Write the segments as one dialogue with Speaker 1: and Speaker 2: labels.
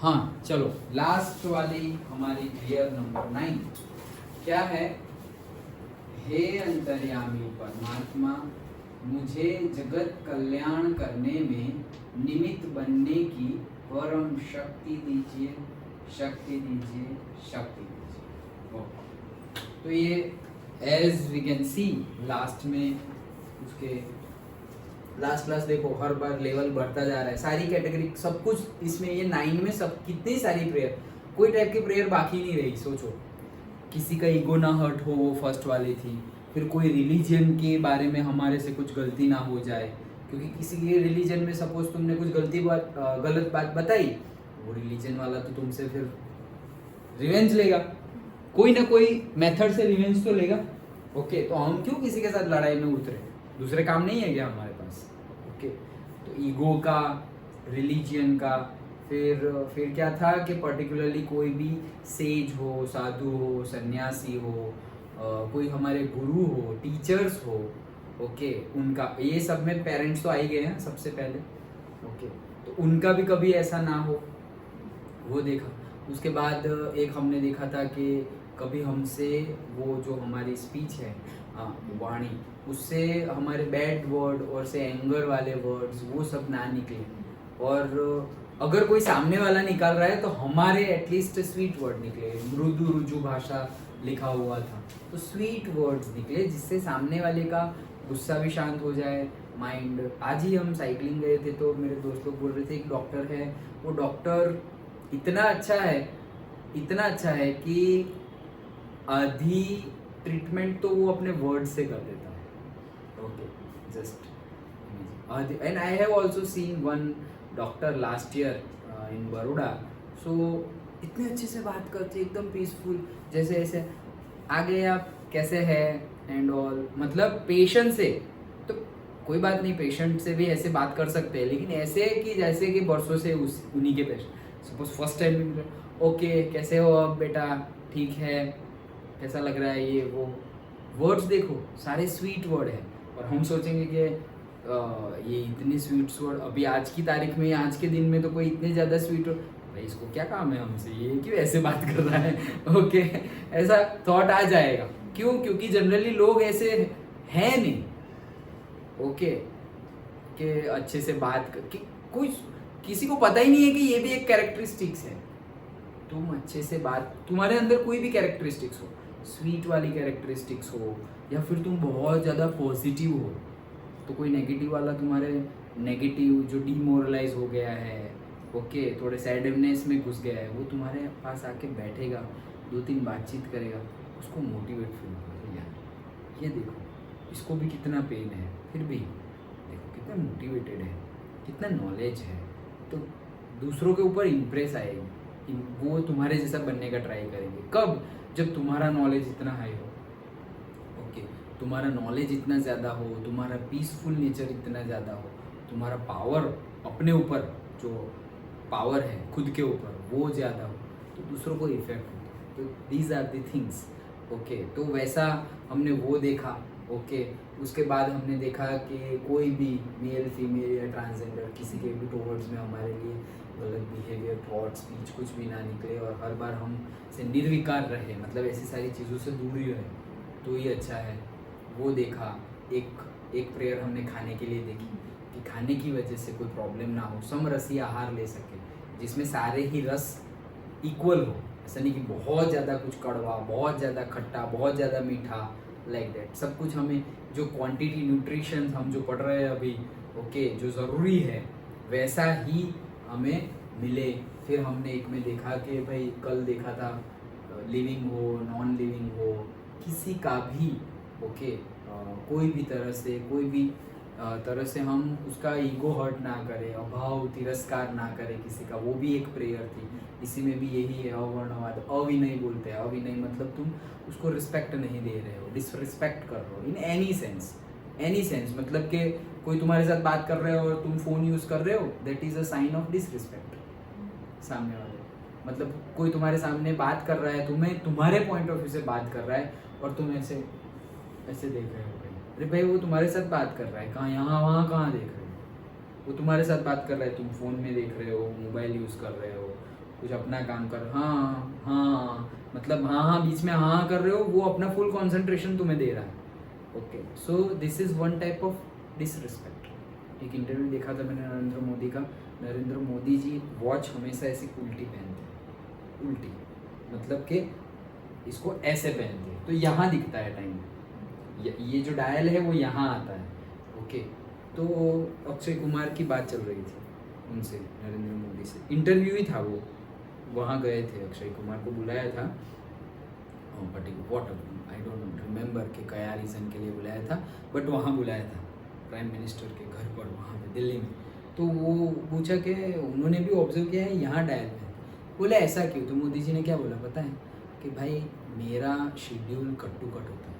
Speaker 1: हाँ चलो, लास्ट वाली हमारी प्रेयर नंबर 9 क्या है? हे अंतर्यामी परमात्मा, मुझे जगत कल्याण करने में निमित्त बनने की परम शक्ति दीजिए, शक्ति दीजिए, शक्ति दीजिए। ओके, तो ये as we can see last में उसके लास्ट देखो हर बार लेवल बढ़ता जा रहा है, सारी कैटेगरी सब कुछ इसमें, ये 9 में सब कितनी सारी प्रेयर, कोई टाइप की प्रेयर बाकी नहीं रही। सोचो, किसी का ईगो ना हर्ट हो, वो फर्स्ट वाली थी। फिर कोई रिलीजन के बारे में हमारे से कुछ गलती ना हो जाए, क्योंकि किसी के रिलीजन में सपोज तुमने कुछ गलत बात बताई, वो रिलीजन वाला तो तुमसे फिर रिवेंज लेगा, कोई ना कोई मेथड से रिवेंज तो लेगा। ओके, तो हम क्यों किसी के साथ लड़ाई में उतरे? दूसरे काम नहीं है क्या हमारे पास? ओके, तो ईगो का, रिलीजियन का, फिर क्या था कि पर्टिकुलरली कोई भी सेज हो, साधु हो, सन्यासी हो, कोई हमारे गुरु हो, टीचर्स हो, ओके, उनका, ये सब में पेरेंट्स तो आ ही गए हैं सबसे पहले। ओके, तो उनका भी कभी ऐसा ना हो, वो देखा। उसके बाद एक हमने देखा था कि कभी हमसे वो जो हमारी स्पीच है, वाणी, उससे हमारे बैड वर्ड और से एंगर वाले वर्ड्स वो सब ना निकले, और अगर कोई सामने वाला निकाल रहा है तो हमारे एटलीस्ट स्वीट वर्ड निकले। मृदु रुजु भाषा लिखा हुआ था, तो स्वीट वर्ड्स निकले जिससे सामने वाले का गुस्सा भी शांत हो जाए, माइंड। आज ही हम साइकिलिंग गए थे तो मेरे दोस्त लोग बोल रहे थे एक डॉक्टर है, वो डॉक्टर इतना अच्छा है, इतना अच्छा है कि आधी ट्रीटमेंट तो वो अपने वर्ड से कर देता है। Okay, just and I have also seen one doctor last year in Baroda. So इतने अच्छे से बात करते, एकदम पीसफुल, जैसे ऐसे आ गए आप, कैसे है एंड ऑल, मतलब पेशेंट से। तो कोई बात नहीं, पेशेंट से भी ऐसे बात कर सकते हैं, लेकिन ऐसे कि जैसे कि बरसों से उन्हीं के patient. Suppose first time, okay कैसे हो अब बेटा, ठीक है, कैसा लग रहा है, ये वो वर्ड्स देखो, सारे स्वीट वर्ड है। और हम सोचेंगे कि ये इतने स्वीट वर्ड अभी आज की तारीख में, आज के दिन में तो कोई इतने ज़्यादा स्वीट वर्ड, भाई इसको क्या काम है हमसे, ये क्यों ऐसे बात कर रहा है? ओके, ऐसा थॉट आ जाएगा। क्यों? क्योंकि जनरली लोग ऐसे हैं नहीं। ओके, कि अच्छे से बात कर कि कोई, किसी को पता ही नहीं है कि ये भी एक कैरेक्टरिस्टिक्स है। तुम अच्छे से बात, तुम्हारे अंदर कोई भी कैरेक्टरिस्टिक्स हो, स्वीट वाली कैरेक्टरिस्टिक्स हो, या फिर तुम बहुत ज़्यादा पॉजिटिव हो, तो कोई नेगेटिव वाला तुम्हारे नेगेटिव जो डीमोरलाइज हो गया है, ओके, थोड़े सैडनेस में घुस गया है, वो तुम्हारे पास आके बैठेगा, 2-3 बातचीत करेगा, उसको मोटिवेट फील करेगा, यार ये देखो इसको भी कितना पेन है, फिर भी देखो कितना मोटिवेटेड है, कितना नॉलेज है, तो दूसरों के ऊपर इम्प्रेस आएगी, वो तुम्हारे जैसा बनने का ट्राई करेंगे। कब? जब तुम्हारा नॉलेज इतना हाई हो, ओके, तुम्हारा नॉलेज इतना ज़्यादा हो, तुम्हारा पीसफुल नेचर इतना ज़्यादा हो, तुम्हारा पावर अपने ऊपर, जो पावर है खुद के ऊपर, वो ज़्यादा हो, तो दूसरों को इफेक्ट हो। तो these are the things. Okay, तो वैसा हमने वो देखा। ओके, उसके बाद हमने देखा कि कोई भी मेल फीमेल या ट्रांसजेंडर किसी के भी टूवर्ड्स में हमारे लिए गलत बिहेवियर, थॉट, स्पीच कुछ भी ना निकले, और हर बार हम से निर्विकार रहे, मतलब ऐसी सारी चीज़ों से दूर ही रहे, तो ये अच्छा है। वो देखा। एक प्रेयर हमने खाने के लिए देखी कि खाने की वजह से कोई प्रॉब्लम ना हो, समरसी आहार ले सके, जिसमें सारे ही रस इक्वल हो, ऐसा नहीं कि बहुत ज़्यादा कुछ कड़वा, बहुत ज़्यादा खट्टा, बहुत ज़्यादा मीठा, लाइक दैट। सब कुछ हमें जो क्वांटिटी न्यूट्रिशन हम जो पढ़ रहे हैं अभी, ओके, जो ज़रूरी है वैसा ही हमें मिले। फिर हमने एक में देखा कि भाई कल देखा था, लिविंग हो, नॉन लिविंग हो, किसी का भी, ओके, कोई भी तरह से, कोई भी तरह से हम उसका ईगो हर्ट ना करें, अभाव तिरस्कार ना करें किसी का, वो भी एक प्रेयर थी। इसी में भी यही है, अवर्णवाद, अविनय बोलते हैं। अविनय मतलब तुम उसको रिस्पेक्ट नहीं दे रहे हो, डिसरिस्पेक्ट कर रहे हो, in any sense, any sense, मतलब कि कोई तुम्हारे साथ बात कर रहे हो और तुम फ़ोन यूज़ कर रहे हो, that is a sign of disrespect सामने वाले। मतलब कोई तुम्हारे सामने बात कर रहा है, तुम्हें तुम्हारे पॉइंट ऑफ व्यू से बात कर रहा है, और तुम ऐसे ऐसे देख रहे हो, अरे भाई वो तुम्हारे साथ बात कर रहा है, कहाँ, यहाँ वहाँ कहाँ देख रहे हो? वो तुम्हारे साथ बात कर रहा है, तुम फ़ोन में देख रहे हो, मोबाइल यूज़ कर रहे हो, कुछ अपना काम कर, हाँ हाँ, मतलब हाँ हाँ बीच में हाँ हाँ कर रहे हो, वो अपना फुल कंसंट्रेशन तुम्हें दे रहा है। Okay, so this is one type of disrespect. एक इंटरव्यू देखा था मैंने नरेंद्र मोदी का, नरेंद्र मोदी जी वॉच हमेशा ऐसी उल्टी पहनते हैं, उल्टी मतलब कि इसको ऐसे पहनते हैं तो यहाँ दिखता है टाइम, ये जो डायल है वो यहाँ आता है। ओके, तो अक्षय कुमार की बात चल रही थी उनसे, नरेंद्र मोदी से, इंटरव्यू ही था वो, वहाँ गए थे, अक्षय कुमार को बुलाया था, particular what I don't remember कि क्या रीज़न के लिए बुलाया था, बट वहाँ बुलाया था प्राइम मिनिस्टर के घर पर, वहाँ पे दिल्ली में। तो वो पूछा कि उन्होंने भी ऑब्जर्व किया है यहाँ डायल है, बोले ऐसा क्यों? तो मोदी जी ने क्या बोला पता है कि भाई मेरा शेड्यूल कट टू कट होता है,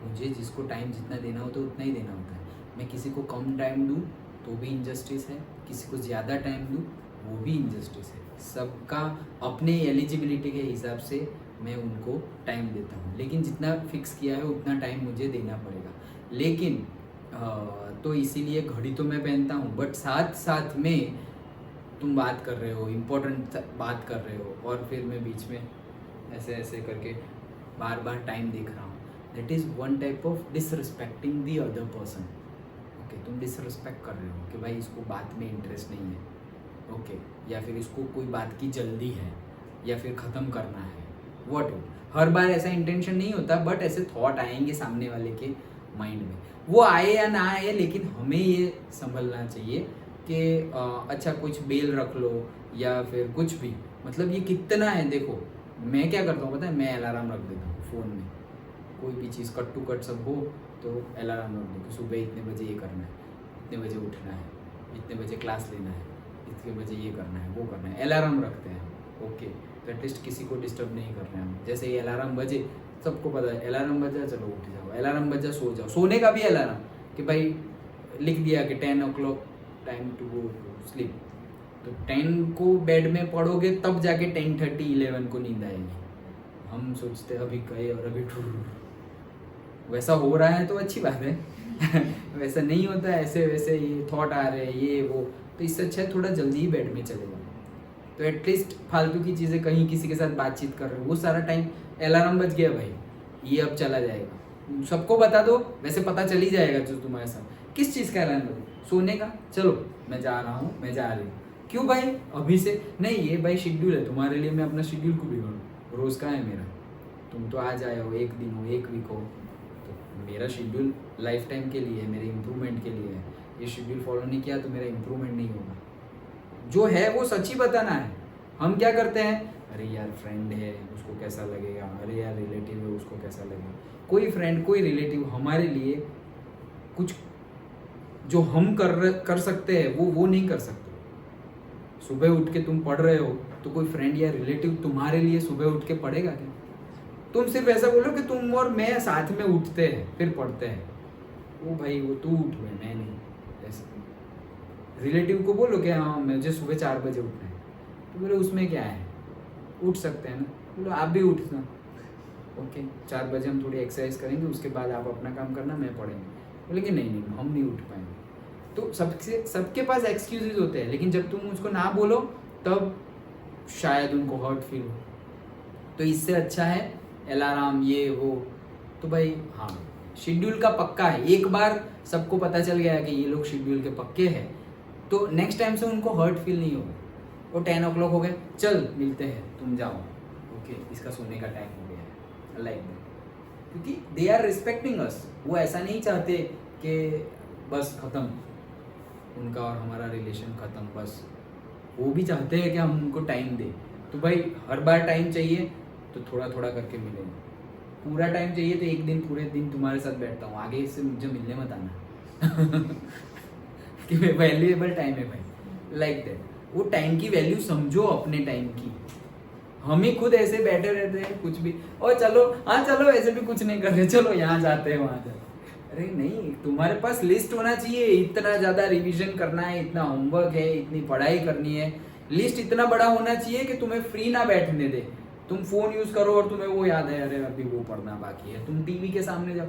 Speaker 1: मुझे जिसको टाइम जितना देना होता है उतना ही देना होता है। मैं किसी को कम टाइम दूँ तो भी इंजस्टिस है, किसी को ज़्यादा टाइम दूँ वो भी इंजस्टिस है। सबका अपने एलिजिबिलिटी के हिसाब से मैं उनको टाइम देता हूँ, लेकिन जितना फिक्स किया है उतना टाइम मुझे देना पड़ेगा। लेकिन तो इसीलिए घड़ी तो मैं पहनता हूँ, बट साथ साथ में तुम बात कर रहे हो, इम्पोर्टेंट बात कर रहे हो, और फिर मैं बीच में ऐसे ऐसे करके बार बार टाइम देख रहा हूँ। That is one type of disrespecting the other person. Okay, तुम डिसरिस्पेक्ट कर रहे हो कि भाई इसको बात में इंटरेस्ट नहीं है, ओके, या फिर इसको कोई बात की जल्दी है, या फिर ख़त्म करना है, वॉट। हर बार ऐसा इंटेंशन नहीं होता, बट ऐसे थॉट आएंगे सामने वाले के माइंड में, वो आए या ना आए, लेकिन हमें ये संभलना चाहिए कि अच्छा कुछ बेल रख लो या फिर कुछ भी, मतलब ये कितना है। देखो मैं क्या करता हूँ पता है, मैं अलार्म रख देता हूँ फ़ोन में, कोई भी चीज़ कट टू कट सब हो तो अलार्म रख दो कि सुबह इतने बजे ये करना है, इतने बजे उठना है, इतने बजे क्लास लेना है, इतने बजे ये करना है, वो करना है, अलार्म रखते हैं। ओके, तो एटलीस्ट किसी को डिस्टर्ब नहीं कर रहे हैं हम। जैसे ये अलार्म बजे, सबको पता है अलार्म बजा चलो उठ जाओ, अलार्म बजा सो जाओ, सोने का भी अलार्म कि भाई लिख दिया कि 10 o'clock time to go to sleep, तो 10 को बेड में पड़ोगे तब जाके 10:30 11 को नींद आएगी। हम सोचते हैं अभी गए और अभी वैसा हो रहा है तो अच्छी बात है वैसा नहीं होता है, ऐसे वैसे ये थॉट आ रहे हैं ये वो, तो इससे अच्छा है थोड़ा जल्दी ही बेड में चले जाओ। तो एटलीस्ट फालतू की चीज़ें, कहीं किसी के साथ बातचीत कर रहे हो, वो सारा टाइम अलार्म बज गया भाई, ये अब चला जाएगा, सबको बता दो, वैसे पता चल ही जाएगा जो तुम्हारे साथ किस चीज़ का अलार्म बजे, सोने का, चलो मैं जा रहा हूँ, मैं जा रही हूँ, क्यों भाई अभी से नहीं, ये भाई शेड्यूल है तुम्हारे लिए, मैं अपना शेड्यूल को बिगाड़ूँ? रोज़ का है मेरा, तुम तो आज आए हो, एक दिन हो, एक वीक हो, तो मेरा शेड्यूल लाइफ टाइम के लिए है, मेरे इम्प्रूवमेंट के लिए है। ये शेड्यूल फॉलो नहीं किया तो मेरा इम्प्रूवमेंट नहीं होगा। जो है वो सच ही बताना है। हम क्या करते हैं, अरे यार फ्रेंड है उसको कैसा लगेगा, अरे यार रिलेटिव है उसको कैसा लगेगा। कोई फ्रेंड कोई रिलेटिव हमारे लिए कुछ जो हम कर सकते हैं वो नहीं कर सकते। सुबह उठ के तुम पढ़ रहे हो तो कोई फ्रेंड या रिलेटिव तुम्हारे लिए सुबह उठ के पढ़ेगा क्या? तुम सिर्फ ऐसा बोलो कि तुम और मैं साथ में उठते हैं फिर पढ़ते हैं, वो भाई वो तू उठ रहे मैं नहीं। ऐसे रिलेटिव को बोलो कि हाँ मुझे सुबह 4 बजे उठना है, तो बोले उसमें क्या है, उठ सकते हैं ना, बोलो आप भी उठना, ओके 4 बजे हम थोड़ी एक्सरसाइज करेंगे, उसके बाद आप अपना काम करना, मैं पढ़ेंगे। बोले कि नहीं हम नहीं उठ पाएंगे। तो सबके पास एक्सक्यूजेज होते हैं, लेकिन जब तुम उसको ना बोलो तब शायद उनको हर्ट फील हो। तो इससे अच्छा है अलार्म ये वो, तो भाई हाँ शेड्यूल का पक्का है, एक बार सबको पता चल गया कि ये लोग शेड्यूल के पक्के हैं, तो नेक्स्ट टाइम से उनको हर्ट फील नहीं होगा। वो 10 o'clock हो गए, चल मिलते हैं, तुम जाओ, ओके इसका सोने का टाइम हो गया है, लाइक दैट, क्योंकि दे आर रिस्पेक्टिंग अस। वो ऐसा नहीं चाहते कि बस ख़त्म उनका और हमारा रिलेशन ख़त्म, बस वो भी चाहते हैं कि हम उनको टाइम दें। तो भाई हर बार टाइम चाहिए तो थोड़ा थोड़ा करके मिलेंगे, पूरा टाइम चाहिए तो एक दिन पूरे दिन तुम्हारे साथ बैठता हूँ, आगे इससे मुझे मिलने मत आना कि वैल्यूएबल टाइम है भाई, लाइक दैट। वो टाइम की वैल्यू समझो, अपने टाइम की। हम ही खुद ऐसे बैठे रहते हैं कुछ भी, और चलो हाँ चलो ऐसे भी कुछ नहीं कर रहे, चलो यहाँ जाते हैं वहाँ जाते। अरे नहीं, तुम्हारे पास लिस्ट होना चाहिए, इतना ज़्यादा रिवीजन करना है, इतना होमवर्क है, इतनी पढ़ाई करनी है, लिस्ट इतना बड़ा होना चाहिए कि तुम्हें फ्री ना बैठने दे। तुम फोन यूज करो और तुम्हें वो याद है, अरे अभी वो पढ़ना बाकी है, तुम टीवी के सामने जाओ,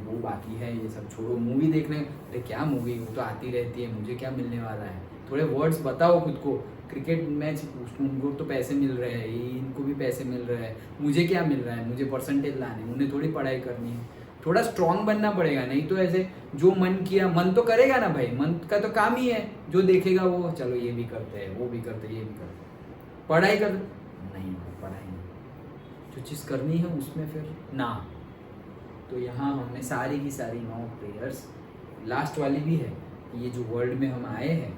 Speaker 1: वो बाकी है, ये सब छोड़ो, मूवी देखने, अरे क्या मूवी, वो तो आती रहती है, मुझे क्या मिलने वाला है, थोड़े वर्ड्स बताओ खुद को। क्रिकेट मैच उनको तो पैसे मिल रहे हैं, इनको भी पैसे मिल रहे हैं, मुझे क्या मिल रहा है, मुझे परसेंटेज लाने, उन्हें थोड़ी पढ़ाई करनी है। थोड़ा स्ट्रांग बनना पड़ेगा, नहीं तो ऐसे जो मन किया, मन तो करेगा ना भाई, मन का तो काम ही है, जो देखेगा वो चलो ये भी करते हैं, वो भी करते हैं, ये भी करते हैं, पढ़ाई कर नहीं, पढ़ाई नहीं, जो चीज़ करनी है उसमें फिर ना। तो यहाँ हमने सारी की सारी 9 प्रेयर्स, लास्ट वाली भी है, ये जो वर्ल्ड में हम आए हैं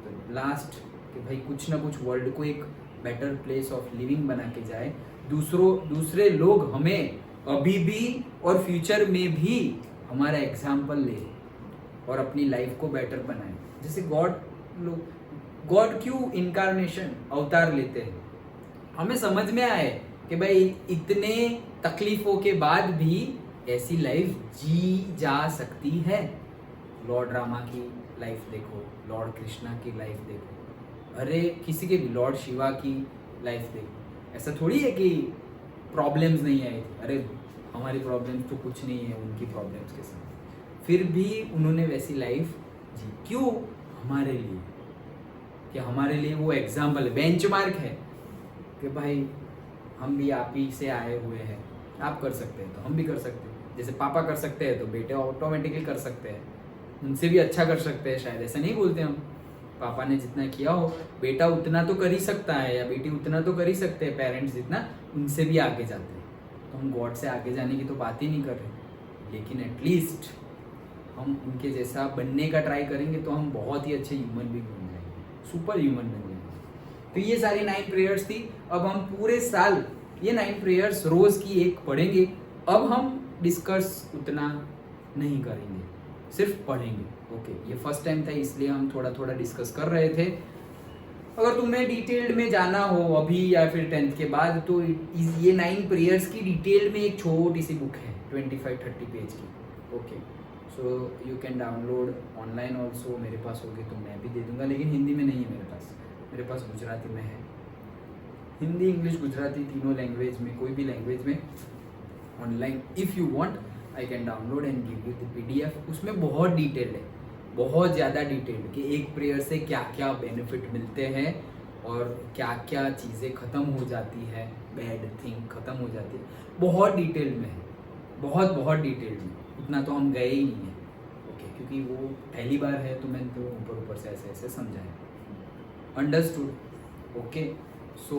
Speaker 1: तो लास्ट कि भाई कुछ ना कुछ वर्ल्ड को एक बेटर प्लेस ऑफ लिविंग बना के जाए, दूसरे लोग हमें अभी भी और फ्यूचर में भी हमारा एग्जाम्पल ले और अपनी लाइफ को बेटर बनाए। जैसे गॉड क्यों इनकारनेशन अवतार लेते हैं, हमें समझ में आए कि भाई इतने तकलीफों के बाद भी ऐसी लाइफ जी जा सकती है। लॉर्ड रामा की लाइफ देखो, लॉर्ड कृष्णा की लाइफ देखो, अरे किसी के भी, लॉर्ड शिवा की लाइफ देखो। ऐसा थोड़ी है कि प्रॉब्लम्स नहीं आई थी, अरे हमारी प्रॉब्लम्स तो कुछ नहीं है उनकी प्रॉब्लम्स के साथ, फिर भी उन्होंने वैसी लाइफ जी। क्यों? हमारे लिए, कि हमारे लिए वो एग्जाम्पल है, बेंचमार्क है कि भाई हम भी आप ही से आए हुए हैं, आप कर सकते हैं तो हम भी कर सकते हैं। जैसे पापा कर सकते हैं तो बेटे ऑटोमेटिकली कर सकते हैं, उनसे भी अच्छा कर सकते हैं शायद, ऐसा नहीं बोलते हम। पापा ने जितना किया हो बेटा उतना तो कर ही सकता है, या बेटी उतना तो कर ही सकते हैं, पेरेंट्स जितना, उनसे भी आगे जाते हैं। तो हम गॉड से आगे जाने की तो बात ही नहीं कर रहे, लेकिन एटलीस्ट हम उनके जैसा बनने का ट्राई करेंगे तो हम बहुत ही अच्छे ह्यूमन बीइंग बन जाएंगे, सुपर ह्यूमन बन जाएंगे। तो ये सारी 9 प्रेयर्स थी। अब हम पूरे साल ये 9 प्रेयर्स रोज की एक पढ़ेंगे। अब हम डिस्कस उतना नहीं करेंगे, सिर्फ पढ़ेंगे। ओके, ये फर्स्ट टाइम था इसलिए हम थोड़ा थोड़ा डिस्कस कर रहे थे। अगर तुम्हें डिटेल्ड में जाना हो अभी या फिर 10th के बाद, तो ये 9 प्रेयर्स की डिटेल में एक छोटी सी बुक है 25-30 पेज की। Okay, so you can download online also, मेरे पास होगी तो मैं भी दे दूंगा, लेकिन हिंदी में नहीं है मेरे पास गुजराती में है। हिंदी, इंग्लिश, गुजराती तीनों लैंग्वेज में, कोई भी लैंग्वेज में online if you want I can download and give you the PDF। उसमें बहुत डिटेल है, बहुत ज़्यादा डिटेल, कि एक प्रेयर से क्या क्या बेनिफिट मिलते हैं और क्या क्या चीज़ें ख़त्म हो जाती है, बैड थिंग ख़त्म हो जाती है, बहुत डिटेल में है, बहुत डिटेल में। उतना तो हम गए ही नहीं है। ओके, क्योंकि वो पहली बार है तो मैंने तो ऊपर से ऐसे समझाया, अंडरस्टूड। ओके, सो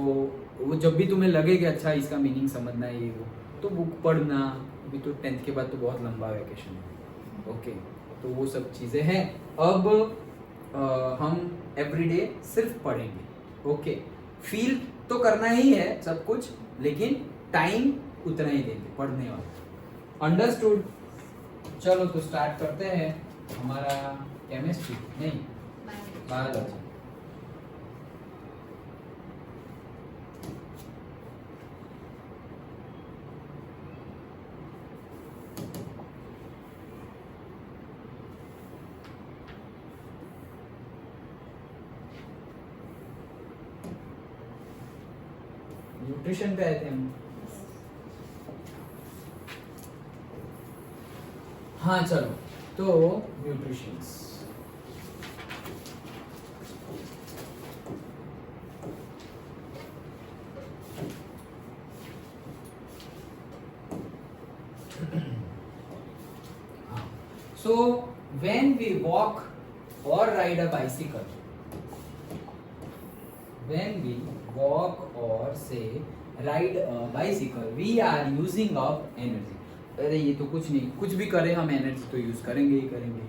Speaker 1: वो जब भी तुम्हें लगे कि अच्छा इसका मीनिंग समझना है ये वो, तो बुक पढ़ना। अभी तो 10th के बाद तो बहुत लंबा वैकेशन है। ओके, तो वो सब चीज़ें हैं। अब हम एवरीडे सिर्फ पढ़ेंगे। ओके, फील तो करना ही है सब कुछ, लेकिन टाइम उतना ही देंगे पढ़ने वाला। अंडरस्टूड। चलो तो स्टार्ट करते हैं हमारा केमिस्ट्री, नहीं बायोलॉजी। न्यूट्रिशन पे आए थे हम। हाँ चलो, तो nutritions, so when we walk or ride a bicycle, when we walk or say ride a bicycle, we are using up energy. अरे ये तो कुछ नहीं, कुछ भी करें हम एनर्जी तो यूज करेंगे ही करेंगे।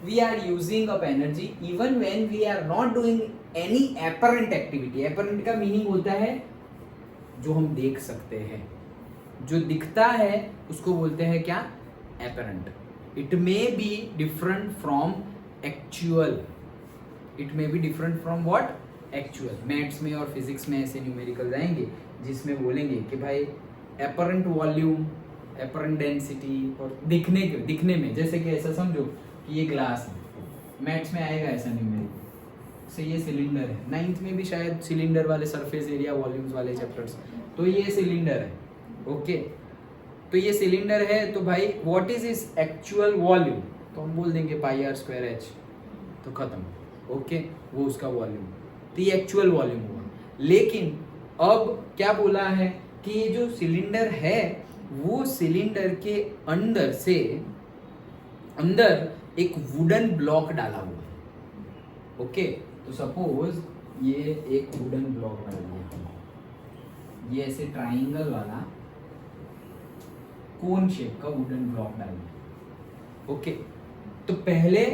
Speaker 1: We are using up energy even when we are not doing any apparent activity. apparent का मीनिंग होता है जो हम देख सकते हैं, जो दिखता है उसको बोलते हैं क्या? apparent. It may be different from actual. It may be different from what? Actual. Maths में और फिजिक्स में ऐसे न्यूमेरिकल आएंगे जिसमें बोलेंगे कि भाई apparent वॉल्यूम, apparent डेंसिटी, और दिखने में, जैसे कि ऐसा समझो कि ये ग्लास है, मैथ्स में आएगा ऐसा न्यूमेरिकल से, ये सिलेंडर है। 9th में भी शायद सिलेंडर वाले सरफेस एरिया वॉल्यूम्स वाले चैप्टर्स, तो ये सिलेंडर है। ओके, तो ये सिलेंडर है, तो भाई what is is actual volume, तो हम बोल देंगे πr²h, तो खत्म। ओके, वो उसका वॉल्यूम, तो ये एक्चुअल वॉल्यूम हुआ। लेकिन अब क्या बोला है कि ये जो सिलेंडर है वो सिलेंडर के अंदर से अंदर एक वुडन ब्लॉक डाला हुआ है। ओके, तो सपोज ये एक वुडन ब्लॉक डाल दिया, ये ऐसे ट्राइंगल वाला कोन शेप का वुडन ब्लॉक डाल दिया। ओके, तो पहले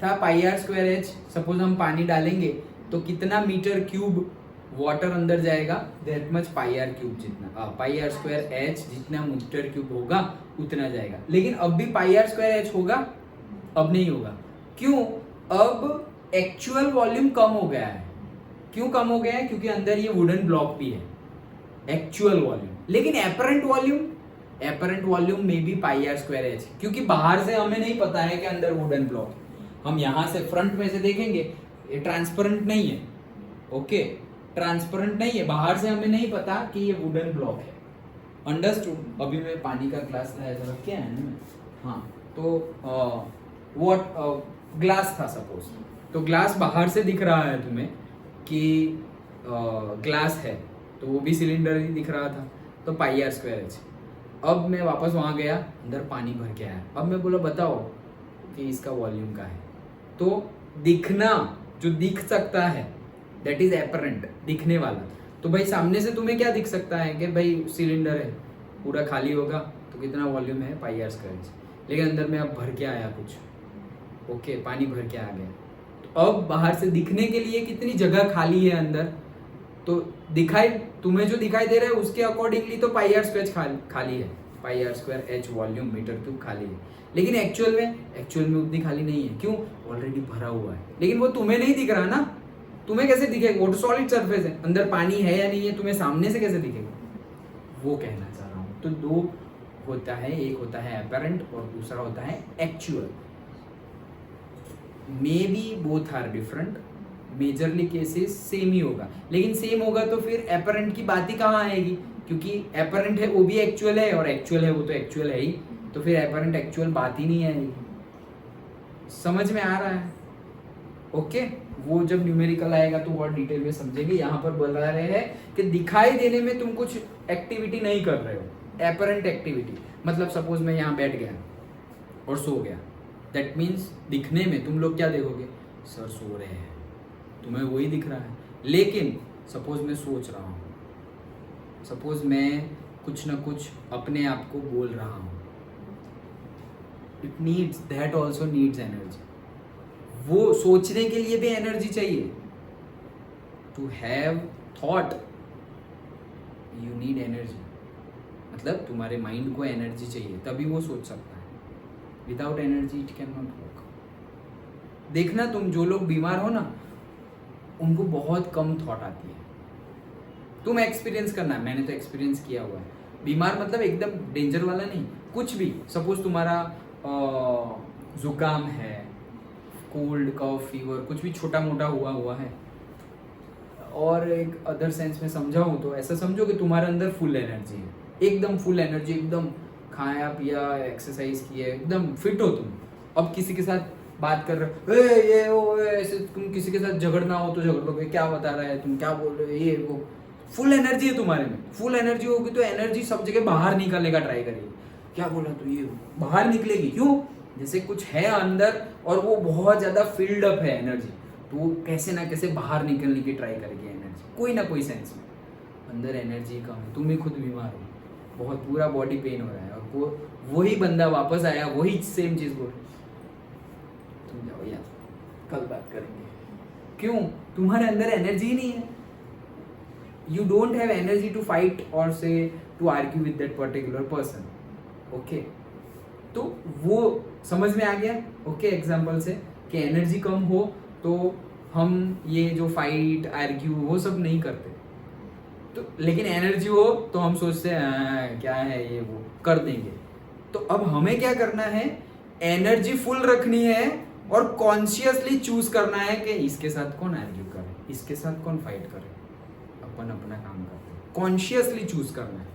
Speaker 1: था पाई आर स्क्वायर एच, सपोज हम पानी डालेंगे तो कितना मीटर क्यूब वाटर अंदर जाएगा, that much pi r cube जितना, पाई आर स्क्वायर एच जितना मीटर क्यूब होगा उतना जाएगा। लेकिन अब भी पाई आर स्क्वायर एच होगा? अब नहीं होगा। क्यों? अब एक्चुअल वॉल्यूम कम हो गया है। क्यों कम हो गया है? क्योंकि अंदर ये वुडन ब्लॉक भी है, एक्चुअल वॉल्यूम। लेकिन एपरेंट वॉल्यूम में भी पाई आर स्क्वायर एच, क्योंकि बाहर से हमें नहीं पता है कि अंदर वुडन ब्लॉक है। हम यहां से फ्रंट में से देखेंगे, ये ट्रांसपेरेंट नहीं है। ओके, ट्रांसपेरेंट नहीं है, बाहर से हमें नहीं पता कि ये वुडन ब्लॉक है। अंडरस्टूड? अभी मैं पानी का ग्लास लाया था, क्या है ना, हाँ, तो ग्लास था सपोज, तो ग्लास बाहर से दिख रहा है तुम्हें कि ग्लास है, तो वो भी सिलेंडर ही दिख रहा था, तो पाई आर स्क्वायर एच। अब मैं वापस वहां गया, अंदर पानी भर के आया, अब मैं बोला बताओ कि इसका वॉल्यूम का है, तो दिखना जो दिख सकता है दैट इज एपरेंट, दिखने वाला। तो भाई सामने से तुम्हें क्या दिख सकता है कि भाई सिलेंडर है, पूरा खाली होगा तो कितना वॉल्यूम है, पाई आर स्क्वायर एच। लेकिन अंदर में अब भर के आया कुछ, ओके, पानी भर के आ गया, तो अब बाहर से दिखने के लिए कितनी जगह खाली है अंदर, तो दिखाई, तुम्हें जो दिखाई दे रहा है उसके अकॉर्डिंगली तो पाई आर स्क्वायर खाली है, pi r square h volume metre cube खाली है। लेकिन एक्चुअल में उतनी खाली नहीं है। क्यों? ऑलरेडी भरा हुआ है। लेकिन वो तुम्हें नहीं दिख रहा ना, तुम्हें कैसे दिखेगा? वो तो सॉलिड सरफेस है, अंदर पानी है या नहीं है तुम्हें सामने से कैसे दिखेगा? वो कहना चाह रहा हूँ। तो दो होता है, एक होता है एपरेंट और दूसरा होता है actual. May be both are different, majorly cases same ही होगा, लेकिन सेम होगा तो फिर एपरेंट की बात ही कहाँ आएगी, क्योंकि एपरेंट है वो भी एक्चुअल है और एक्चुअल है वो तो एक्चुअल है ही, तो फिर एपरेंट एक्चुअल बात ही नहीं आएगी। समझ में आ रहा है? ओके, वो जब न्यूमेरिकल आएगा तो और डिटेल में समझेंगे। यहाँ पर बता रहे हैं कि दिखाई देने में तुम कुछ एक्टिविटी नहीं कर रहे हो, एपरेंट एक्टिविटी, मतलब सपोज मैं यहाँ बैठ गया और सो गया, दैट मीन्स दिखने में तुम लोग क्या देखोगे, सर सो रहे हैं, तुम्हें वही दिख रहा है। लेकिन सपोज मैं सोच रहा हूँ, सपोज मैं कुछ ना कुछ अपने आप को बोल रहा हूँ, it needs, that also needs energy. वो सोचने के लिए भी एनर्जी चाहिए। To have thought you need energy, मतलब तुम्हारे माइंड को एनर्जी चाहिए तभी वो सोच सकता है। Without energy it can not work. देखना, तुम जो लोग बीमार हो ना उनको बहुत कम थॉट आती है। तुम एक्सपीरियंस करना, मैंने तो एक्सपीरियंस किया हुआ है। बीमार मतलब एकदम डेंजर वाला नहीं, कुछ भी, सपोज तुम्हारा जुकाम है, कोल्ड कफ फीवर, कुछ भी छोटा मोटा हुआ है, और एक अदर सेंस में समझाऊं तो ऐसा समझो कि तुम्हारे अंदर फुल एनर्जी है, एकदम फुल एनर्जी, एकदम खाया पिया एक्सरसाइज किए एकदम फिट हो तुम। अब किसी के साथ बात कर रहे हो, ये वो ऐसे, तुम किसी के साथ झगड़ना हो तो झगड़ लोगे, क्या बता रहा है, तुम क्या बोल रहे हो, ये वो, फुल एनर्जी है तुम्हारे में। फुल एनर्जी होगी तो एनर्जी सब जगह बाहर निकालने का ट्राई करेगी, क्या बोला तो ये बाहर निकलेगी। क्यों? जैसे कुछ है अंदर और वो बहुत ज्यादा फील्ड अप है एनर्जी, तो वो कैसे ना कैसे बाहर निकलने की ट्राई करेगी एनर्जी, कोई ना कोई सेंस में। अंदर एनर्जी कम है, तुम ही खुद बीमार हो, बहुत पूरा बॉडी पेन हो रहा है, और वही बंदा वापस आया, वही सेम चीज बोल, तुम जाओ यार कल बात करेंगे। क्यों? तुम्हारे अंदर एनर्जी नहीं है। You don't have energy to fight और से to argue with that particular person. Okay, तो वो समझ में आ गया। ओके, एग्जाम्पल से कि एनर्जी कम हो तो हम ये जो फाइट आर्ग्यू वो सब नहीं करते, तो लेकिन एनर्जी हो तो हम सोचते हैं क्या है ये वो कर देंगे। तो अब हमें क्या करना है, एनर्जी फुल रखनी है और कॉन्शियसली चूज करना है कि इसके साथ कौन आर्ग्यू करे, इसके साथ कौन फाइट करे, अपन अपना काम करते हैं। कॉन्शियसली चूज करना है,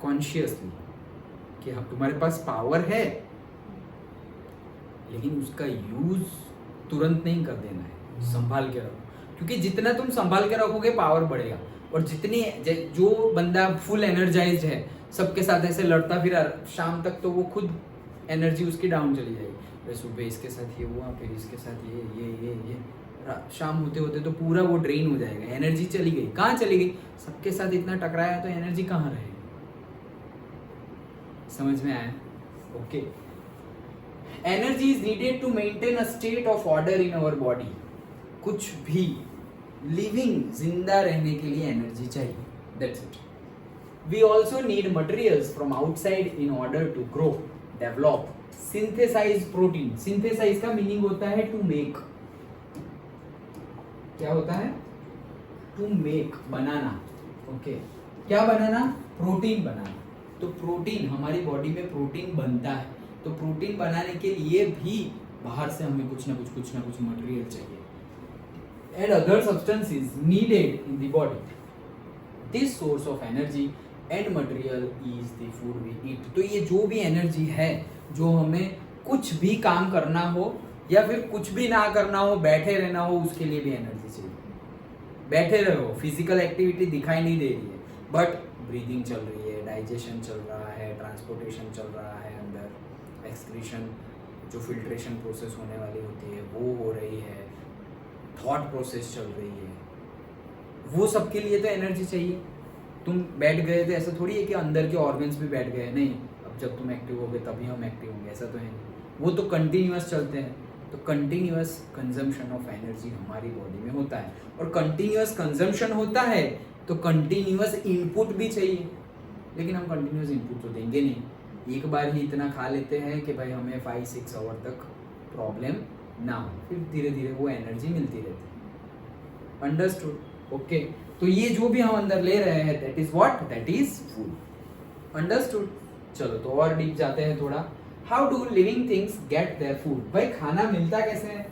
Speaker 1: कॉन्शियसली, कि अब तुम्हारे पास पावर है लेकिन उसका यूज तुरंत नहीं कर देना है, संभाल के रखो, क्योंकि जितना तुम संभाल के रखोगे पावर बढ़ेगा। और जितनी जो बंदा फुल एनर्जाइज्ड है, सबके साथ ऐसे लड़ता फिर शाम तक, तो वो खुद एनर्जी उसकी डाउन चली जाएगी। फिर सुबह इसके साथ ये हुआ, फिर इसके साथ ये शाम होते होते तो पूरा वो ड्रेन हो जाएगा, एनर्जी चली गई। कहाँ चली गई? सबके साथ इतना टकराया तो एनर्जी कहाँ रहेगी? समझ में आया? Okay. Energy is needed to maintain a state of order in our body. कुछ भी लिविंग, जिंदा रहने के लिए एनर्जी चाहिए, that's it. We also need materials from outside in order to grow, develop, synthesize protein. Synthesize का meaning होता है टू मेक। क्या होता है? To make, banana. ओके, क्या बनाना? प्रोटीन बनाना। तो प्रोटीन, हमारी बॉडी में प्रोटीन बनता है, तो प्रोटीन बनाने के लिए भी बाहर से हमें कुछ ना कुछ मटेरियल चाहिए। And other substances needed in the body. This source of energy and material is the food we eat. तो ये जो भी एनर्जी है, जो हमें कुछ भी काम करना हो या फिर कुछ भी ना करना हो, बैठे रहना हो, उसके लिए भी एनर्जी चाहिए। बैठे रहो, फिजिकल एक्टिविटी दिखाई नहीं दे रही है, बट ब्रीदिंग चल रही है, डाइजेशन चल रहा है, ट्रांसपोर्टेशन चल रहा है, अंदर एक्सक्रीशन, जो फिल्ट्रेशन प्रोसेस होने वाली होती है वो हो रही है, थॉट प्रोसेस चल रही है, वो सब के लिए तो एनर्जी चाहिए। तुम बैठ गए तो ऐसा थोड़ी है कि अंदर के ऑर्गन्स भी बैठ गए, नहीं, अब जब तुम एक्टिव होगे तभी हम एक्टिव होंगे, ऐसा तो है नहीं। वो तो कंटिन्यूअस चलते हैं। तो कंटिन्यूअस कंजम्पशन ऑफ एनर्जी हमारी बॉडी में होता है, और कंटिन्यूअस कंजम्पशन होता है तो कंटिन्यूअस इनपुट भी चाहिए। लेकिन हम कंटिन्यूअस इनपुट तो देंगे नहीं, एक बार ही इतना खा लेते हैं कि भाई हमें 5-6 आवर तक प्रॉब्लम ना हो, फिर धीरे धीरे वो एनर्जी मिलती रहती है। अंडरस्टूड? ओके। तो ये जो भी हम अंदर ले रहे हैं, that is what? That is food. Understood? चलो तो और डीप जाते हैं थोड़ा। How do living things get their food? भाई खाना मिलता कैसे है?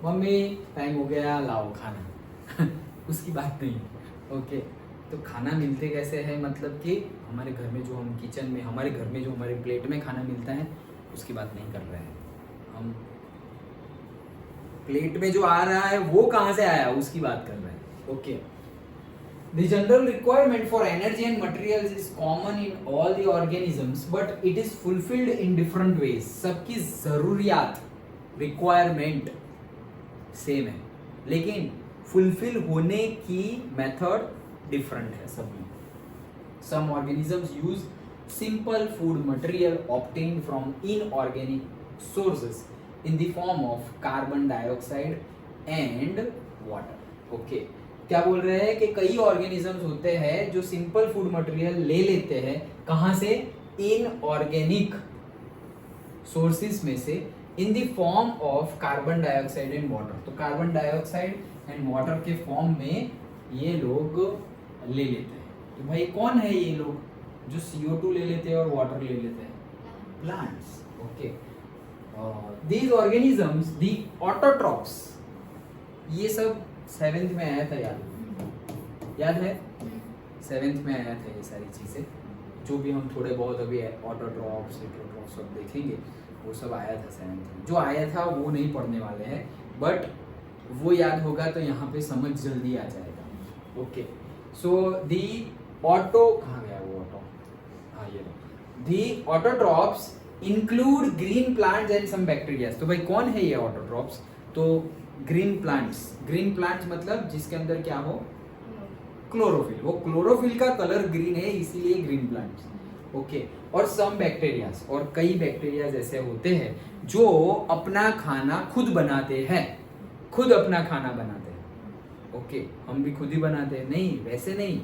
Speaker 1: मम्मी टाइम हो गया, लाओ खाना उसकी बात नहीं। ओके, तो खाना मिलते कैसे है? मतलब कि हमारे घर में जो हम किचन में, हमारे घर में जो हमारे प्लेट में खाना मिलता है, उसकी बात नहीं कर रहे हैं हम। प्लेट में जो आ रहा है वो कहाँ से आया, उसकी बात कर रहे हैं। Okay. The general requirement for energy and materials is common in all the organisms, but it is fulfilled in different ways. सबकी जरूरियात, requirement सेम है, लेकिन फुलफिल होने की मेथड डिफरेंट है सब में। Some organisms use simple food material obtained from inorganic sources in the form of carbon dioxide and water. Okay. क्या बोल रहे हैं कि कई ऑर्गेनिजम्स होते हैं जो सिंपल फूड मटेरियल ले लेते हैं, कहां से? इनऑर्गेनिक सोर्सेस में से, in the form of carbon dioxide and water. तो कार्बन डाइऑक्साइड एंड वाटर के फॉर्म में ये लोग ले लेते हैं। तो भाई कौन है ये लोग जो CO2 ले लेते हैं और वाटर ले लेते हैं? Plants. Okay. These organisms, the autotrophs, ये सब 7th में आया था, याद है? 7th में आया था ये सारी चीज़ें, जो भी हम थोड़े बहुत अभी ऑटोट्रॉप्स, हेटेरोट्रॉप्स सब देखेंगे, वो सब आया था 7th में। जो आया था वो नहीं पढ़ने वाले हैं, बट वो याद होगा तो यहाँ पे समझ जल्दी आ जाएगा। ओके। सो दी ऑटो, कहाँ गया वो ऑटो? हाँ ये लो। The autotrophs include green plants and some bacterias. तो भाई कौन है ये ऑटोट्रॉप्स? तो ग्रीन प्लांट्स। ग्रीन प्लांट्स मतलब जिसके अंदर क्या हो? क्लोरोफिल। वो क्लोरोफिल का कलर ग्रीन है, इसीलिए ग्रीन प्लांट्स। ओके। और सम बैक्टीरियाज, और कई बैक्टीरियाज ऐसे होते हैं जो अपना खाना खुद बनाते हैं, खुद अपना खाना बनाते हैं। ओके। हम भी खुद ही बनाते हैं? नहीं, वैसे नहीं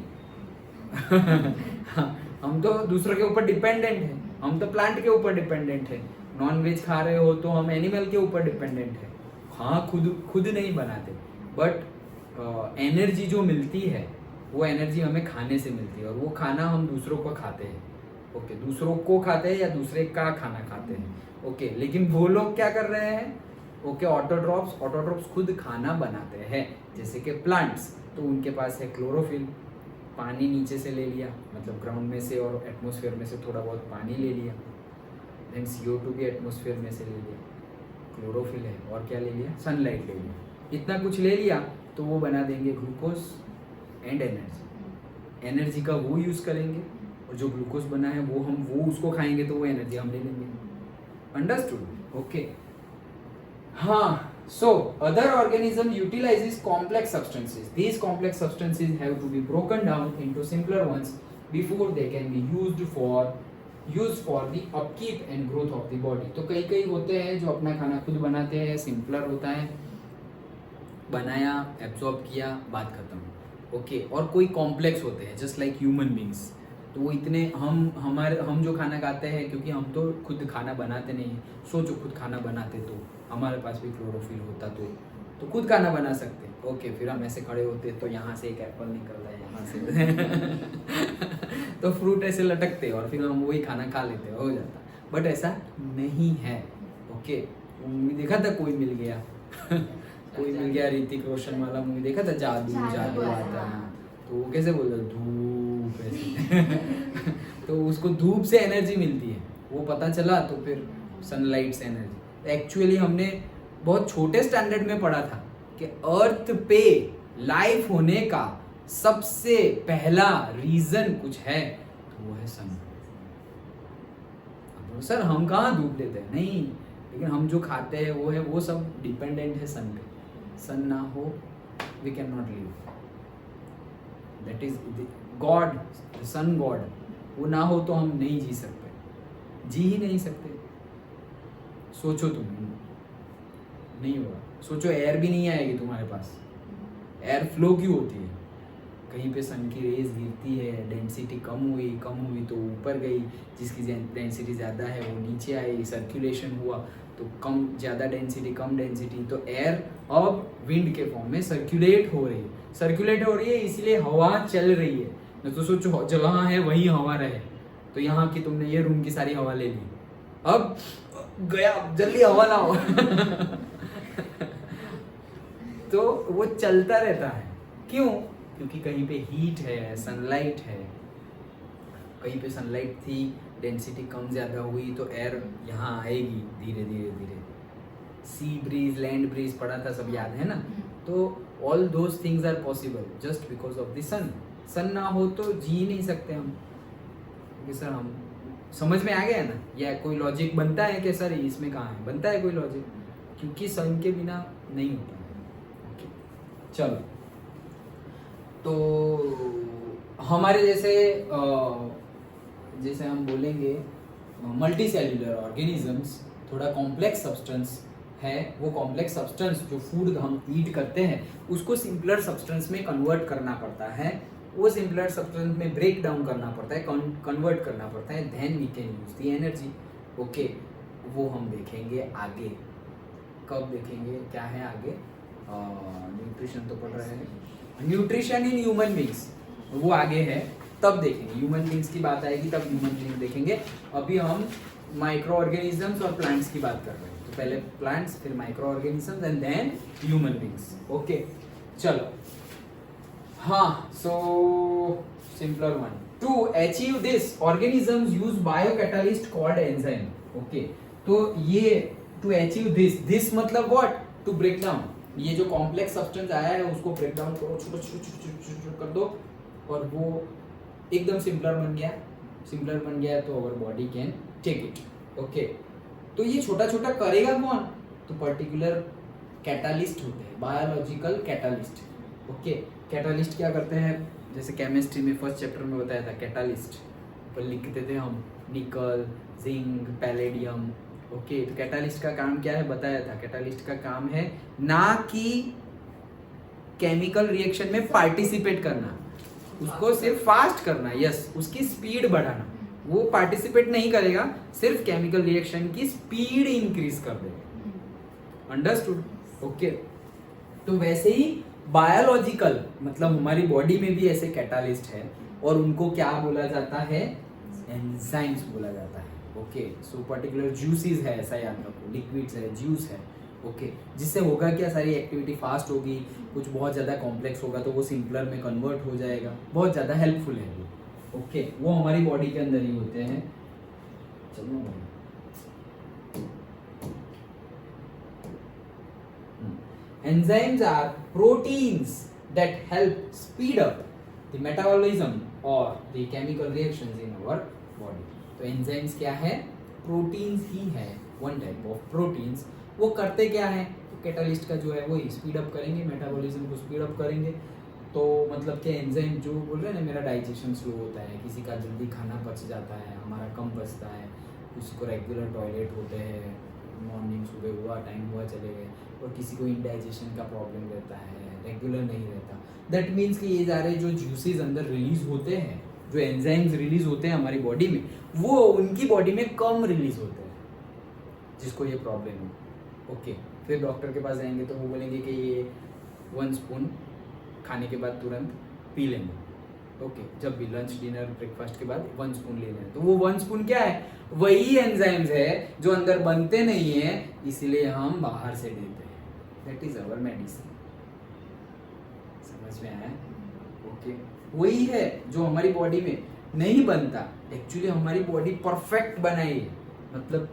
Speaker 1: हम तो दूसरों के ऊपर डिपेंडेंट हैं, हम तो प्लांट के ऊपर डिपेंडेंट है। नॉन वेज खा रहे हो तो हम एनिमल के ऊपर डिपेंडेंट है। हाँ, खुद नहीं बनाते, बट एनर्जी जो मिलती है वो एनर्जी हमें खाने से मिलती है, और वो खाना हम दूसरों को खाते हैं। ओके। दूसरों को खाते हैं या दूसरे का खाना खाते हैं। ओके। लेकिन वो लोग क्या कर रहे हैं? ओके। ऑटोट्रॉप्स खुद खाना बनाते हैं, जैसे कि प्लांट्स, तो उनके पास है क्लोरोफिल, पानी नीचे से ले लिया, मतलब ग्राउंड में से और एटमॉस्फेयर में से थोड़ा बहुत पानी ले लिया, देन CO2 भी एटमॉस्फेयर में से ले लिया, क्लोरोफिल है, और क्या ले लिया, सनलाइट ले लिया, इतना कुछ ले लिया तो वो बना देंगे ग्लूकोज एंड एनर्जी। एनर्जी का वो यूज़ करेंगे और जो ग्लूकोज बना है वो उसको खाएंगे तो वो एनर्जी हम ले लेंगे। अंडरस्टूड? ओके। हाँ, so other organism utilizes complex substances. These complex substances have to be broken down into simpler ones before they can be used for the upkeep and growth of the body. तो कई होते हैं जो अपना खाना खुद बनाते हैं, सिंपलर होता है, बनाया, एब्जॉर्ब किया, बात खत्म। ओके, और कोई कॉम्प्लेक्स होते हैं जस्ट लाइक ह्यूमन बींग्स, तो वो इतने हम जो खाना खाते हैं, क्योंकि हम तो खुद खाना बनाते नहीं हैं, सोचो खुद खाना बनाते तो हमारे पास भी क्लोरोफिल होता तो खुद खाना बना सकते। ओके, फिर हम ऐसे खड़े होते तो यहाँ से एक एप्पल निकल रहा है, यहाँ से तो फ्रूट ऐसे लटकते और फिर हम वही खाना खा लेते, हो जाता। बट ऐसा नहीं है। ओके, मूवी देखा था कोई मिल गया कोई मिल गया, ऋतिक रोशन वाला मूवी देखा था, जादू आता है, तो वो कैसे बोलता, धूप ऐसे तो उसको धूप से एनर्जी मिलती है, वो पता चला तो फिर सनलाइट से एनर्जी। एक्चुअली हमने बहुत छोटे स्टैंडर्ड में पढ़ा था कि अर्थ पे लाइफ होने का सबसे पहला रीजन कुछ है तो वो है सन। सर हम कहाँ धूप लेते हैं, नहीं, लेकिन हम जो खाते हैं वो सब डिपेंडेंट है सन पे। सन ना हो we can not live, that is god, sun god, वो ना हो तो हम नहीं जी सकते, जी ही नहीं सकते। सोचो तुम, नहीं होगा। सोचो एयर भी नहीं आएगी तुम्हारे पास, एयर फ्लो क्यों होती है, कहीं पे सन की रेज गिरती है, डेंसिटी कम हुई तो ऊपर गई, जिसकी डेंसिटी ज़्यादा है वो नीचे आई, सर्कुलेशन हुआ तो ज़्यादा डेंसिटी कम डेंसिटी, तो एयर अब विंड के फॉर्म में सर्कुलेट हो रही है, इसलिए हवा चल रही है। न तो सोचो जहाँ है वही हवा रहे, तो यहाँ की तुमने ये रूम की सारी हवा ले ली, अब गया जल्दी हवा लाओ तो वो चलता रहता है। क्यों? क्योंकि कहीं पे हीट है, सनलाइट है, कहीं पे सनलाइट थी, डेंसिटी कम ज़्यादा हुई तो एयर यहाँ आएगी धीरे धीरे। सी ब्रीज, लैंड ब्रीज पढ़ा था, सब याद है ना? तो all those things are possible just because of the sun. Sun ना हो तो जी नहीं सकते हम। क्योंकि सर हम समझ में आ गया ना, या कोई लॉजिक बनता है कि सर इसमें कहाँ है, बनता है कोई लॉजिक? क्योंकि सन के बिना नहीं होता। चलो, तो हमारे जैसे हम बोलेंगे मल्टी सेल्यूलर ऑर्गेनिजम्स थोड़ा कॉम्प्लेक्स सब्सटेंस है। वो कॉम्प्लेक्स सब्सटेंस जो फूड हम ईट करते हैं उसको सिंपलर सब्सटेंस में कन्वर्ट करना पड़ता है, वो सिंपलर सब्सटेंस में ब्रेक डाउन करना पड़ता है, कन्वर्ट करना पड़ता है, then we can use the energy. Okay, वो हम देखेंगे आगे। कब देखेंगे, क्या है आगे? न्यूट्रिशन तो पढ़ रहे हैं, न्यूट्रिशन इन ह्यूमन बींग्स, वो आगे है, तब देखेंगे। ह्यूमन बींग्स की बात आएगी तब ह्यूमन बींग देखेंगे। अभी हम माइक्रो ऑर्गेनिजम्स और प्लांट्स की बात कर रहे हैं, तो पहले प्लांट्स, फिर micro organisms and then human beings. Okay, चलो। हाँ, so simpler one, to achieve this organisms use biocatalyst called enzyme. Okay, तो ये टू अचीव दिस मतलब व्हाट? To break down. ये जो कॉम्प्लेक्स सब्सटेंस आया है उसको ब्रेक डाउन करो, छोटा कर दो, और वो एकदम सिंपलर बन गया तो our body can take it. Okay, तो ये छोटा करेगा कौन? तो पर्टिकुलर कैटालिस्ट होते हैं, बायोलॉजिकल कैटालिस्ट। ओके, कैटालिस्ट क्या करते हैं? जैसे केमिस्ट्री में फर्स्ट चैप्टर में बताया था, कैटालिस्ट पर लिखते थे हम, निकल, जिंक, पैलेडियम। ओके, तो कैटालिस्ट का काम क्या है बताया था। कैटालिस्ट का काम है ना कि केमिकल रिएक्शन में पार्टिसिपेट करना, उसको सिर्फ फास्ट करना, यस, उसकी स्पीड बढ़ाना। वो पार्टिसिपेट नहीं करेगा, सिर्फ केमिकल रिएक्शन की स्पीड इंक्रीज कर देगा। अंडरस्टूड? ओके, तो वैसे ही बायोलॉजिकल मतलब हमारी बॉडी में भी ऐसे कैटालिस्ट है, और उनको क्या बोला जाता है? एंजाइम्स बोला जाता है। ओके, सो पर्टिकुलर जूसेस है, ऐसा याद रखो, लिक्विड्स है, जूस है। ओके, जिससे होगा क्या, सारी एक्टिविटी फास्ट होगी, कुछ बहुत ज़्यादा कॉम्प्लेक्स होगा तो वो सिंपलर में कन्वर्ट हो जाएगा, बहुत ज़्यादा हेल्पफुल है वो। ओके, वो हमारी बॉडी के अंदर ही होते हैं। चलो, enzymes are proteins that help speed up the metabolism और the chemical reactions in our body. तो एंजाइम्स क्या है? प्रोटीन्स ही है, वन टाइप ऑफ प्रोटीन्स। वो करते क्या है? तो कैटालिस्ट का जो है वो स्पीड अप करेंगे, मेटाबॉलिज्म को स्पीड अप करेंगे। तो मतलब कि एंजाइम जो बोल रहे हैं ना, मेरा डाइजेशन स्लो होता है, किसी का जल्दी खाना पच जाता है, हमारा कम पचता है, किसी को रेगुलर टॉयलेट होते हैं, मॉर्निंग सुबह हुआ टाइम हुआ चले गए, और किसी को इंडाइजेशन का प्रॉब्लम रहता है, रेगुलर नहीं रहता। दैट मीन्स कि ये सारे जो जूसेस अंदर रिलीज होते हैं, जो एंजाइम्स रिलीज होते हैं हमारी बॉडी में, वो उनकी बॉडी में कम रिलीज होते हैं, जिसको ये प्रॉब्लम है। ओके, फिर डॉक्टर के पास जाएंगे तो वो बोलेंगे कि ये 1 स्पून खाने के बाद तुरंत पी लेंगे। ओके, जब भी लंच डिनर ब्रेकफास्ट के बाद 1 स्पून ले लें। तो वो 1 स्पून क्या है? वही एंजाइम्स है जो अंदर बनते नहीं है, इसलिए हम बाहर से लेते हैं। That is our medicine. समझ में आया? ओके, वही है जो हमारी बॉडी में नहीं बनता। एक्चुअली हमारी बॉडी परफेक्ट बनाई है, मतलब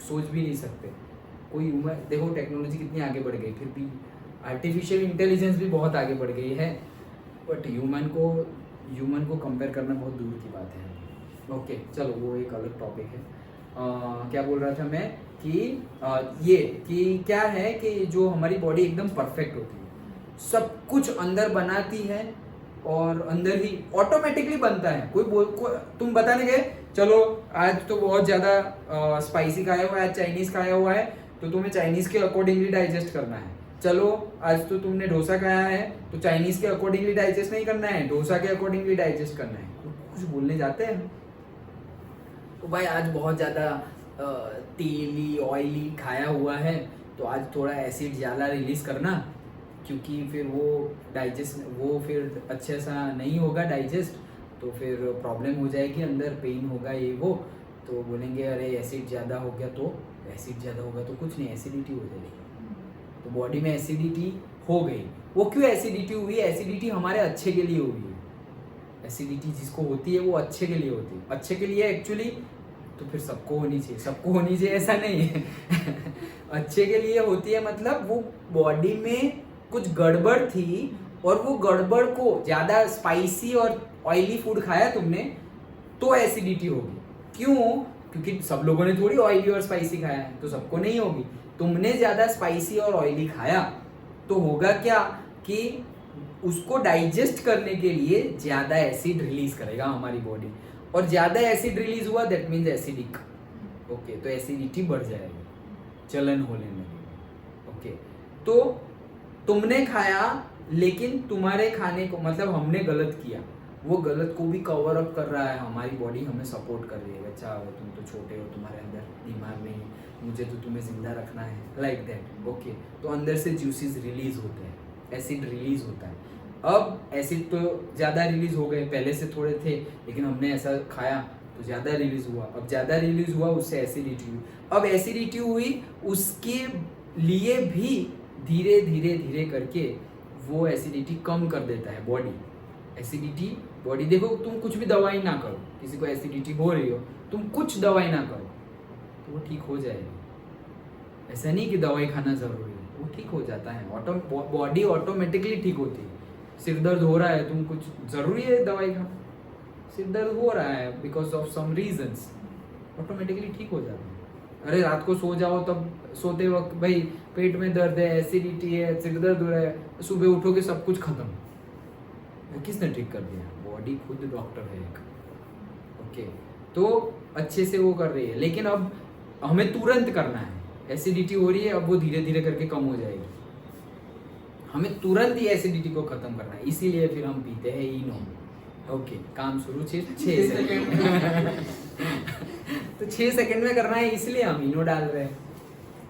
Speaker 1: सोच भी नहीं सकते। कोई उम्र देखो, टेक्नोलॉजी कितनी आगे बढ़ गई, फिर भी आर्टिफिशियल इंटेलिजेंस भी बहुत आगे बढ़ गई है, बट ह्यूमन को कंपेयर करना बहुत दूर की बात है। ओके, चलो वो एक अलग टॉपिक है। क्या बोल रहा था मैं कि ये कि क्या है कि जो हमारी बॉडी एकदम परफेक्ट होती है, सब कुछ अंदर बनाती है और अंदर ही ऑटोमेटिकली बनता है। तुम बताने गए, चलो आज तो बहुत ज़्यादा स्पाइसी खाया हुआ है, चाइनीज़ खाया हुआ है, तो तुम्हें चाइनीज़ के अकॉर्डिंगली डाइजेस्ट करना है। चलो आज तो तुमने डोसा खाया है, तो चाइनीज़ के अकॉर्डिंगली डाइजेस्ट नहीं करना है, डोसा के अकॉर्डिंगली डाइजेस्ट करना है। कुछ बोलने जाते हैं तो भाई आज बहुत ज़्यादा तेली ऑयली खाया हुआ है, तो आज थोड़ा एसिड ज़्यादा रिलीज करना, क्योंकि फिर वो फिर अच्छे सा नहीं होगा डाइजेस्ट, तो फिर प्रॉब्लम हो जाएगी, अंदर पेन होगा, ये वो। तो बोलेंगे अरे एसिड ज़्यादा हो गया, तो एसिड ज़्यादा होगा तो कुछ नहीं, एसिडिटी हो जाएगी। तो बॉडी में एसिडिटी हो गई। वो क्यों एसिडिटी हुई? एसिडिटी हमारे अच्छे के लिए हुई है। एसिडिटी जिसको होती है वो अच्छे के लिए होती है, अच्छे के लिए एक्चुअली। तो फिर सबको होनी चाहिए ऐसा नहीं है अच्छे के लिए होती है, मतलब वो बॉडी में कुछ गड़बड़ थी, और वो गड़बड़ को ज़्यादा स्पाइसी और ऑयली फूड खाया तुमने, तो एसिडिटी होगी। क्यों? क्योंकि सब लोगों ने थोड़ी ऑयली और स्पाइसी खाया है, तो सबको नहीं होगी। तुमने ज़्यादा स्पाइसी और ऑयली खाया, तो होगा क्या कि उसको डाइजेस्ट करने के लिए ज़्यादा एसिड रिलीज करेगा हमारी बॉडी, और ज़्यादा एसिड रिलीज हुआ दैट मीन्स एसिडिक। ओके, तो एसिडिटी बढ़ जाएगी, चलन होने लगेगा। ओके, तो तुमने खाया, लेकिन तुम्हारे खाने को मतलब हमने गलत किया, वो गलत को भी कवर अप कर रहा है हमारी बॉडी, हमें सपोर्ट कर रही है। अच्छा तुम तो छोटे हो, तुम्हारे अंदर दिमाग नहीं है, मुझे तो तुम्हें जिंदा रखना है, लाइक दैट। ओके, तो अंदर से जूसेस रिलीज होते हैं, एसिड रिलीज होता है। अब एसिड तो ज़्यादा रिलीज हो गए, पहले से थोड़े थे, लेकिन हमने ऐसा खाया तो ज़्यादा रिलीज हुआ। अब ज़्यादा रिलीज हुआ, उससे एसिडिटी हुई। अब एसिडिटी हुई, उसके लिए भी धीरे धीरे धीरे करके वो एसिडिटी कम कर देता है बॉडी। एसिडिटी बॉडी, देखो तुम कुछ भी दवाई ना करो, किसी को एसिडिटी हो रही हो, तुम कुछ दवाई ना करो तो वो ठीक हो जाएगी। ऐसा नहीं कि दवाई खाना ज़रूरी है, वो ठीक हो जाता है, बॉडी ऑटोमेटिकली ठीक होती है। सिर दर्द हो रहा है, तुम कुछ ज़रूरी है दवाई खाना, सिर दर्द हो रहा है because of some reasons, automatically ठीक हो जाता है। अरे रात को सो जाओ, तब सोते वक्त भाई पेट में दर्द है, एसिडिटी है, सिर दर्द हो रहा है, सुबह उठोगे सब कुछ खत्म। किसने ठीक कर दिया? बॉडी खुद डॉक्टर है एक। ओके, तो अच्छे से वो कर रही है, लेकिन अब हमें तुरंत करना है। एसिडिटी हो रही है, अब वो धीरे धीरे करके कम हो जाएगी, हमें तुरंत ही एसिडिटी को खत्म करना है, इसीलिए फिर हम पीते हैं इनो। ओके, काम शुरू 6 सेकंड तो 6 सेकंड में करना है, इसलिए हम इनो डाल रहे हैं।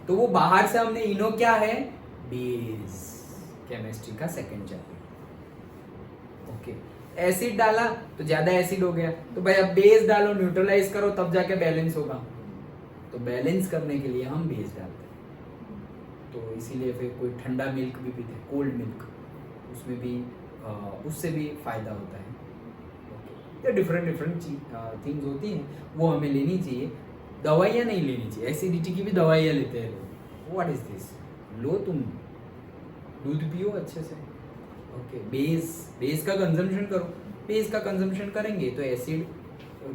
Speaker 1: तो वो बाहर से हमने इनो क्या है, बेस, केमिस्ट्री का सेकंड चैप्टर। ओके, एसिड डाला तो ज्यादा एसिड हो गया, तो भाई अब बेस डालो, न्यूट्रलाइज करो, तब जाके बैलेंस होगा। तो बैलेंस करने के लिए हम बेस डालते हैं। तो इसीलिए फिर कोई ठंडा मिल्क भी पीते हैं, कोल्ड मिल्क, उसमें भी उससे भी फायदा होता है। ओके, तो डिफरेंट थिंग्स होती हैं, वो हमें लेनी चाहिए। दवाइयाँ नहीं लेनी चाहिए, एसिडिटी की भी दवाइयाँ लेते हैं लोग। What is this? लो तुम, दूध पियो अच्छे से। ओके, बेस का कंजम्पशन करो। बेस का कंजम्पशन करेंगे तो एसिड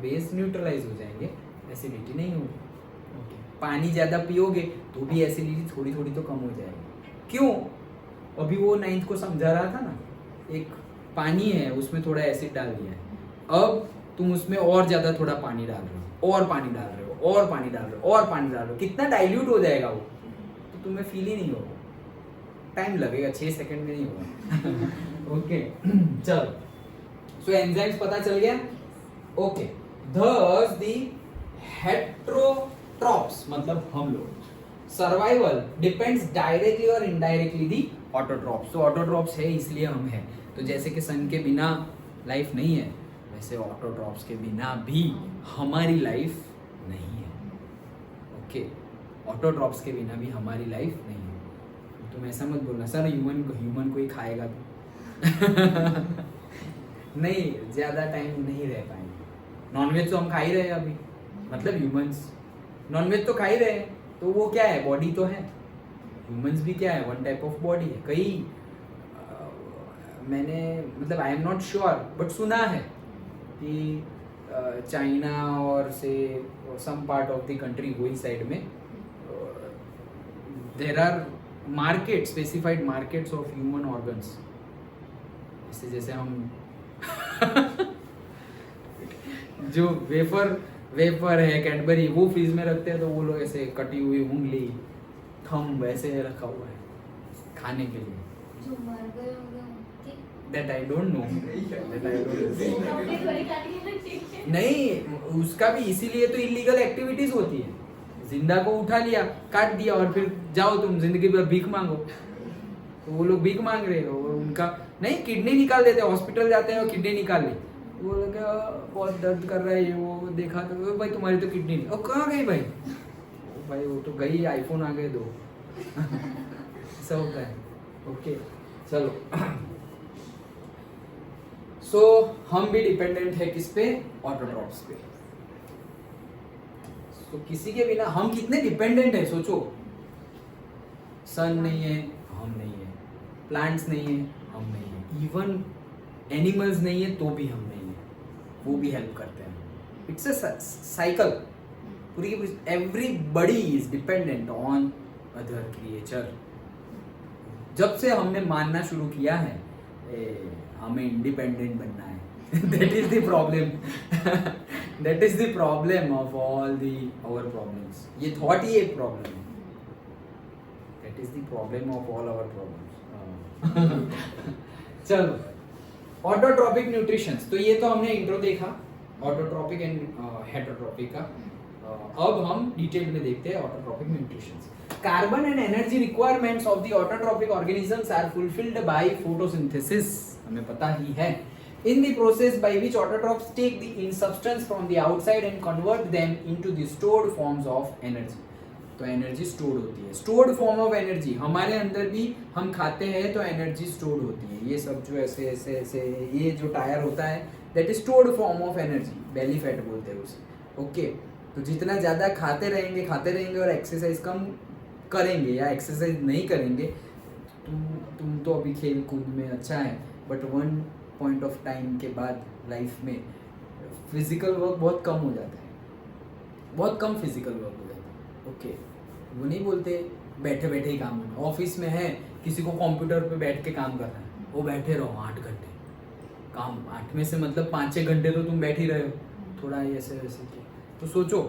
Speaker 1: बेस न्यूट्रलाइज हो जाएंगे, एसिडिटी नहीं होगी। ओके, पानी ज़्यादा पियोगे तो भी एसिडिटी थोड़ी थोड़ी तो कम हो जाएगी। क्यों? अभी वो 9th को समझा रहा था ना, एक पानी है उसमें थोड़ा एसिड डाल दिया है, अब तुम उसमें और ज़्यादा थोड़ा पानी डाल रहे हो, और पानी डाल रहे हो, और पानी डाल रहे हो, और पानी डाल रहे हो, कितना डाइल्यूट हो जाएगा वो, तो तुम्हें फील ही नहीं होगा। टाइम लगेगा, 6 सेकंड में नहीं होगा। ओके, चलो, सो एंजाइम्स पता चल गया। ओके, thus the heterotrophs मतलब हम लोग, सर्वाइवल डिपेंड्स डायरेक्टली और इनडायरेक्टली दी ऑटोट्रॉप्स। तो ऑटोट्रॉप्स है इसलिए हम हैं। तो जैसे कि सन के बिना लाइफ नहीं है, वैसे ऑटोट्रॉप्स के बिना भी हमारी लाइफ नहीं है। ओके, ऑटोट्रॉप्स के बिना भी हमारी लाइफ नहीं है। तुम ऐसा मत बोलना सर ह्यूमन को ही खाएगा तो नहीं, ज़्यादा टाइम नहीं रह पाएंगे। नॉनवेज तो हम खा ही रहे हैं अभी, मतलब ह्यूमंस नॉनवेज तो खा ही रहे हैं, तो वो क्या है, बॉडी तो है। ह्यूमंस भी क्या है, वन टाइप ऑफ बॉडी है। कई मैंने मतलब I am not sure but सुना है कि चाइना और से some part of the country वही साइड में there are market specified markets of human organs. जैसे हम जो वेफर है कैडबरी, वो फ्रीज में रखते हैं, तो वो लोग ऐसे कटी हुई उंगली थंब ऐसे रखा हुआ है खाने के लिए।
Speaker 2: जो मर गए होंगे उनके
Speaker 1: That I don't know. नहीं, उसका भी इसीलिए तो इलीगल एक्टिविटीज होती है। जिंदा को उठा लिया, काट दिया और फिर जाओ तुम जिंदगी भर भीख मांगो। तो वो लोग भीख मांग रहे हैं और उनका नहीं, किडनी निकाल देते हैं, हॉस्पिटल जाते हैं और किडनी निकाल ली। वो लोग बहुत दर्द कर रहा है, ये वो देखा तो भाई तुम्हारी तो किडनी नहीं। और कहाँ गई भाई? भाई वो तो गई, आईफोन आ गए 2। ऐसा होता है। ओके, चलो। सो हम भी डिपेंडेंट है किस पे? ऑटोट्रॉप्स पे। तो किसी के बिना हम कितने डिपेंडेंट है सोचो। सन नहीं है, हम नहीं है। प्लांट्स नहीं है, हम नहीं है। इवन एनिमल्स नहीं है तो भी हम नहीं है, वो भी हेल्प करते हैं। It's a cycle. पूरी की पूरी everybody is dependent on other creature. जब से हमने मानना शुरू किया है हमें इंडिपेंडेंट बनना है, that is the problem. That is the problem of all the our problems. ये थॉट ही एक प्रॉब्लम है। That is the problem of all our problems. चलो, ऑटोट्रॉपिक न्यूट्रिशंस। तो ये तो हमने इंट्रो देखा ऑटोट्रॉपिक एंड हेटरोट्रॉपिक का। अब हम डिटेल में देखते हैं autotrophic nutritions. Carbon and energy requirements of the autotrophic organisms are fulfilled by photosynthesis. हमें पता ही है। In the process by which autotrophs take the in substance from the outside and convert them into the stored forms of energy. तो energy stored होती है। Stored form of energy हमारे अंदर भी, हम खाते हैं तो एनर्जी स्टोर्ड होती है। ये सब जो ऐसे ऐसे ऐसे ये जो टायर होता है that is stored form of energy, belly fat बोलते हैं उसे। ओके, तो जितना ज़्यादा खाते रहेंगे और एक्सरसाइज कम करेंगे या एक्सरसाइज नहीं करेंगे, तुम तो अभी खेल कूद में अच्छा है but one point of time के बाद लाइफ में फिजिकल वर्क बहुत कम हो जाता है, बहुत कम फिजिकल वर्क हो जाता है। ओके, वो नहीं बोलते बैठे बैठे ही काम करना। ऑफिस में है, किसी को कंप्यूटर पे बैठ के काम करना है, वो बैठे रहो 8 घंटे काम। 8 में से मतलब 5-6 घंटे तो तुम बैठ ही रहे हो, थोड़ा ऐसे वैसे किया तो सोचो,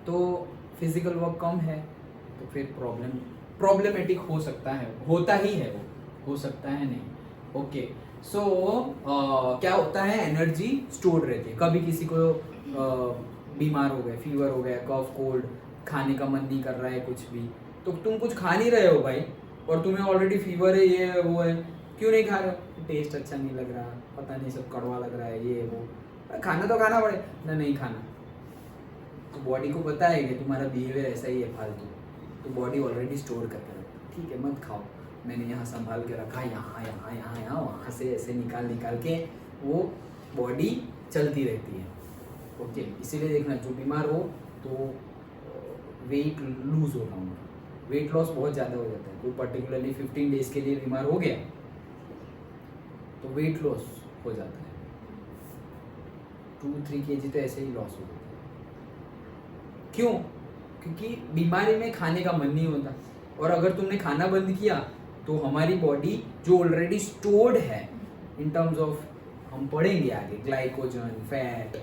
Speaker 1: तो फिजिकल वर्क कम है तो फिर प्रॉब्लमेटिक हो सकता है, होता ही है, वो हो सकता है नहीं। ओके, सो क्या होता है, एनर्जी स्टोर्ड रहती है। कभी किसी को बीमार हो गए, फीवर हो गया, कफ कोल्ड, खाने का मन नहीं कर रहा है कुछ भी, तो तुम कुछ खा नहीं रहे हो भाई, और तुम्हें ऑलरेडी फीवर है, ये है वो है, क्यों नहीं खा रहे हो? टेस्ट अच्छा नहीं लग रहा, पता नहीं सब कड़वा लग रहा है, ये वो, खाना तो खाना पड़े ना, नहीं खाना। तो बॉडी को पता है कि तुम्हारा बिहेवियर ऐसा ही है फालतू, तो बॉडी ऑलरेडी स्टोर करके रखती है, ठीक है मत खाओ, मैंने यहाँ संभाल के रखा, यहाँ यहाँ यहाँ यहाँ वहाँ से ऐसे निकाल के वो बॉडी चलती रहती है। ओके, इसीलिए देखना जो बीमार हो तो वेट लूज हो रहा होगा, वेट लॉस बहुत ज़्यादा हो जाता है, कोई पर्टिकुलरली 15 डेज के लिए बीमार हो गया तो वेट लॉस हो जाता है, 2-3 kg तो ऐसे ही लॉस हो जाता है। क्यों? क्योंकि बीमारी में खाने का मन नहीं होता, और अगर तुमने खाना बंद किया तो हमारी बॉडी जो ऑलरेडी स्टोर्ड है इन टर्म्स ऑफ, हम पढ़ेंगे आगे, ग्लाइकोजन, फैट,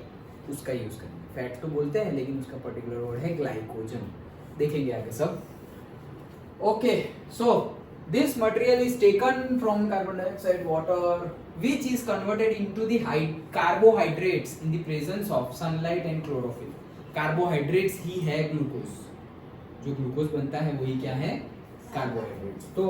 Speaker 1: उसका यूज करेंगे। फैट तो बोलते हैं लेकिन उसका पर्टिकुलर वर्ड है ग्लाइकोजन, देखेंगे आगे सब। Okay, so this material is taken from carbon dioxide, water, which is converted into the carbohydrates in the presence of sunlight and chlorophyll. Carbohydrates ही है ग्लूकोज, जो ग्लूकोज बनता है वही क्या है, कार्बोहाइड्रेट्स। तो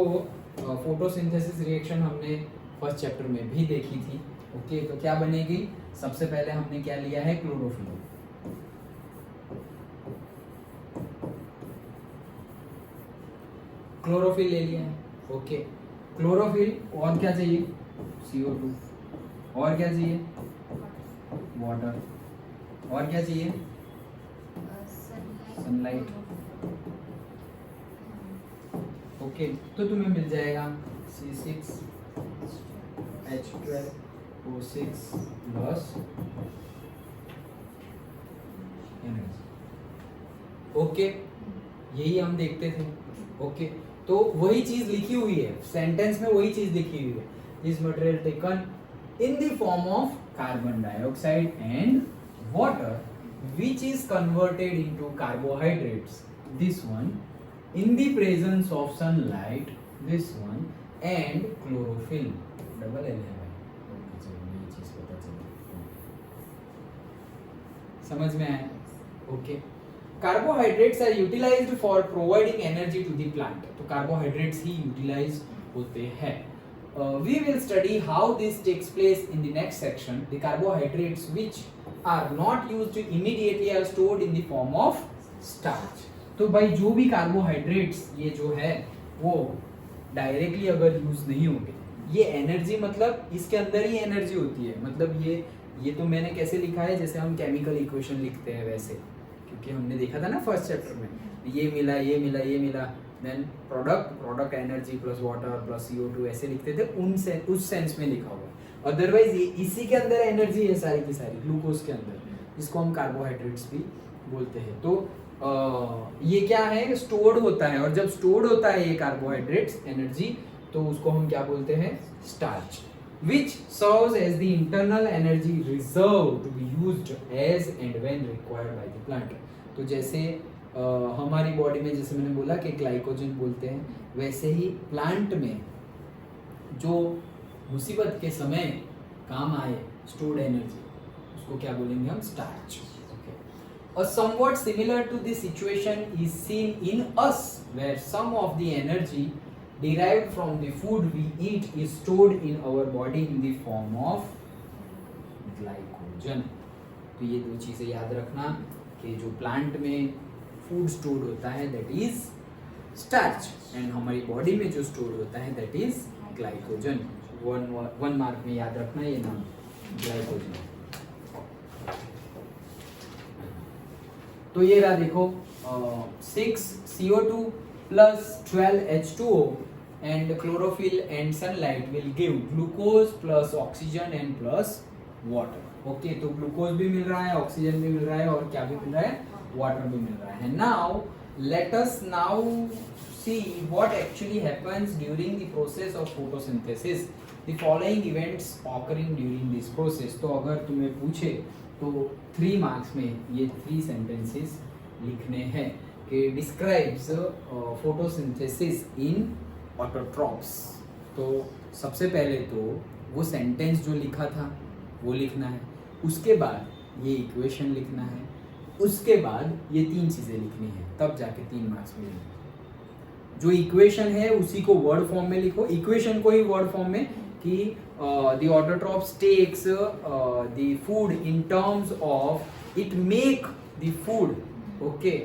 Speaker 1: फोटोसिंथेसिस रिएक्शन हमने फर्स्ट चैप्टर में भी देखी थी। ओके, तो क्या बनेगी, सबसे पहले हमने क्या लिया है, क्लोरोफिल। क्लोरोफिल ले लिया है। ओके, क्लोरोफिल, और क्या चाहिए, CO2, और क्या चाहिए, वाटर, और क्या चाहिए, सनलाइट। ओके, तो तुम्हें मिल जाएगा C6H12O6 प्लस एनर्जी। ओके, यही हम देखते थे। ओके, तो वही चीज लिखी हुई है सेंटेंस में, वही चीज लिखी हुई है, this material taken in the form of carbon dioxide and water which is converted into carbohydrates, this one, in the presence of sunlight, this one, and chlorophyll, double L है भाई। ये चीज पता चली, समझ में आया। Okay, carbohydrates are utilized for providing energy to the plant, तो कार्बोहाइड्रेट्स ही यूटिलाइज होते हैं। We will study how this takes place in the next section. The carbohydrates which are not used immediately are stored in the form of starch. तो भाई जो भी carbohydrates ये जो है वो डायरेक्टली अगर यूज नहीं होंगे, ये एनर्जी मतलब इसके अंदर ही एनर्जी होती है, मतलब ये तो मैंने कैसे लिखा है, जैसे हम केमिकल इक्वेशन लिखते हैं वैसे, क्योंकि हमने देखा था ना फर्स्ट चैप्टर में, ये मिला ये मिला ये मिला, then product energy plus water plus CO2 ऐसे लिखते थे, उस सेंस में लिखा हुआ। अदरवाइज इसी के अंदर एनर्जी है सारी की सारी, ग्लूकोज के अंदर, जिसको हम कार्बोहाइड्रेट्स भी बोलते हैं। तो ये क्या है, स्टोर्ड होता है, और जब स्टोर्ड होता है ये कार्बोहाइड्रेट्स एनर्जी, तो उसको हम क्या बोलते हैं, starch, which serves as the internal energy reserve to be used as and when required by the plant. तो जैसे हमारी बॉडी में, जैसे मैंने बोला कि ग्लाइकोजन बोलते हैं, वैसे ही प्लांट में जो मुसीबत के समय काम आए स्टोर्ड एनर्जी, उसको क्या बोलेंगे हम, starch. A somewhat similar to this situation is seen in us, where some of the energy derived from the food we eat is stored in our body in the form of glycogen. तो ये दो चीजें याद रखना कि जो plant में food stored होता है दैट इज स्टार्च, एंड हमारी बॉडी में जो स्टोर्ड होता है that is glycogen. One mark में याद रखना ये नाम, ग्लाइकोजन। तो ये रहा देखो, 6CO2 plus 12H2O and chlorophyll and sunlight will give glucose plus oxygen and plus water. Okay, तो ग्लूकोज भी मिल रहा है, ऑक्सीजन भी मिल रहा है, और क्या भी मिल रहा है, वाटर भी मिल रहा है। Now let us now see what actually happens during the process of photosynthesis, the following events occurring during this process. तो अगर तुम्हें पूछे तो 3 मार्क्स में ये 3 सेंटेंसेस लिखने हैं कि डिस्क्राइब्स फोटोसिंथेसिस इन ऑटोट्रॉप्स। तो सबसे पहले तो वो सेंटेंस जो लिखा था वो लिखना है, उसके बाद ये इक्वेशन लिखना है, उसके बाद ये 3 चीज़ें लिखनी है, तब जाके 3 मार्क्स मिलेंगे। जो इक्वेशन है उसी को वर्ड फॉर्म में लिखो, इक्वेशन को ही वर्ड फॉर्म में, कि the autotrophs takes the food in terms of it make the food, okay,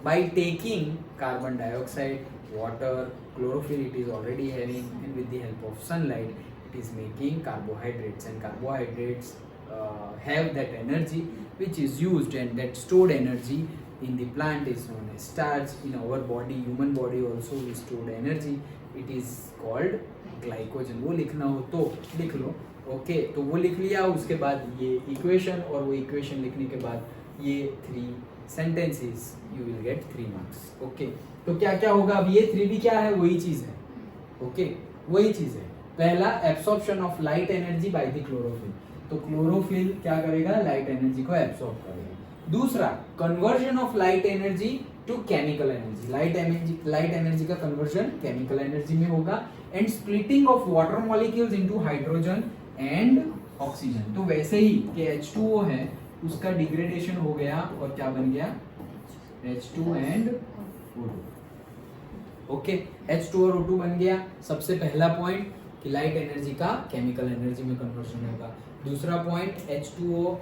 Speaker 1: by taking carbon dioxide, water, chlorophyll it is already having, and with the help of sunlight it is making carbohydrates, and carbohydrates have that energy which is used, and that stored energy in the plant is known as starch. In our body, human body also we stored energy. It is called glycogen. वो लिखना हो तो लिख लो. Okay तो वो लिख लिया. उसके बाद ये इक्वेशन और वो इक्वेशन लिखने के बाद ये 3 sentences you will get 3 marks. Okay तो क्या क्या होगा अब. ये 3 भी क्या है, वही चीज है. ओके वही चीज है. पहला absorption of light energy by the chlorophyll. तो क्लोरोफिल क्या करेगा, लाइट एनर्जी को एब्सॉर्ब करेगा. दूसरा conversion of light energy to chemical energy. Light energy का कन्वर्जन केमिकल एनर्जी में होगा. And splitting of water molecules into hydrogen and oxygen. तो वैसे ही कि H2O है उसका डिग्रेडेशन हो गया और क्या बन गया, H2 and O2. Okay H2 और O2 बन गया. सबसे पहला पॉइंट कि लाइट एनर्जी का केमिकल एनर्जी में कन्वर्जन होगा. दूसरा पॉइंट H2O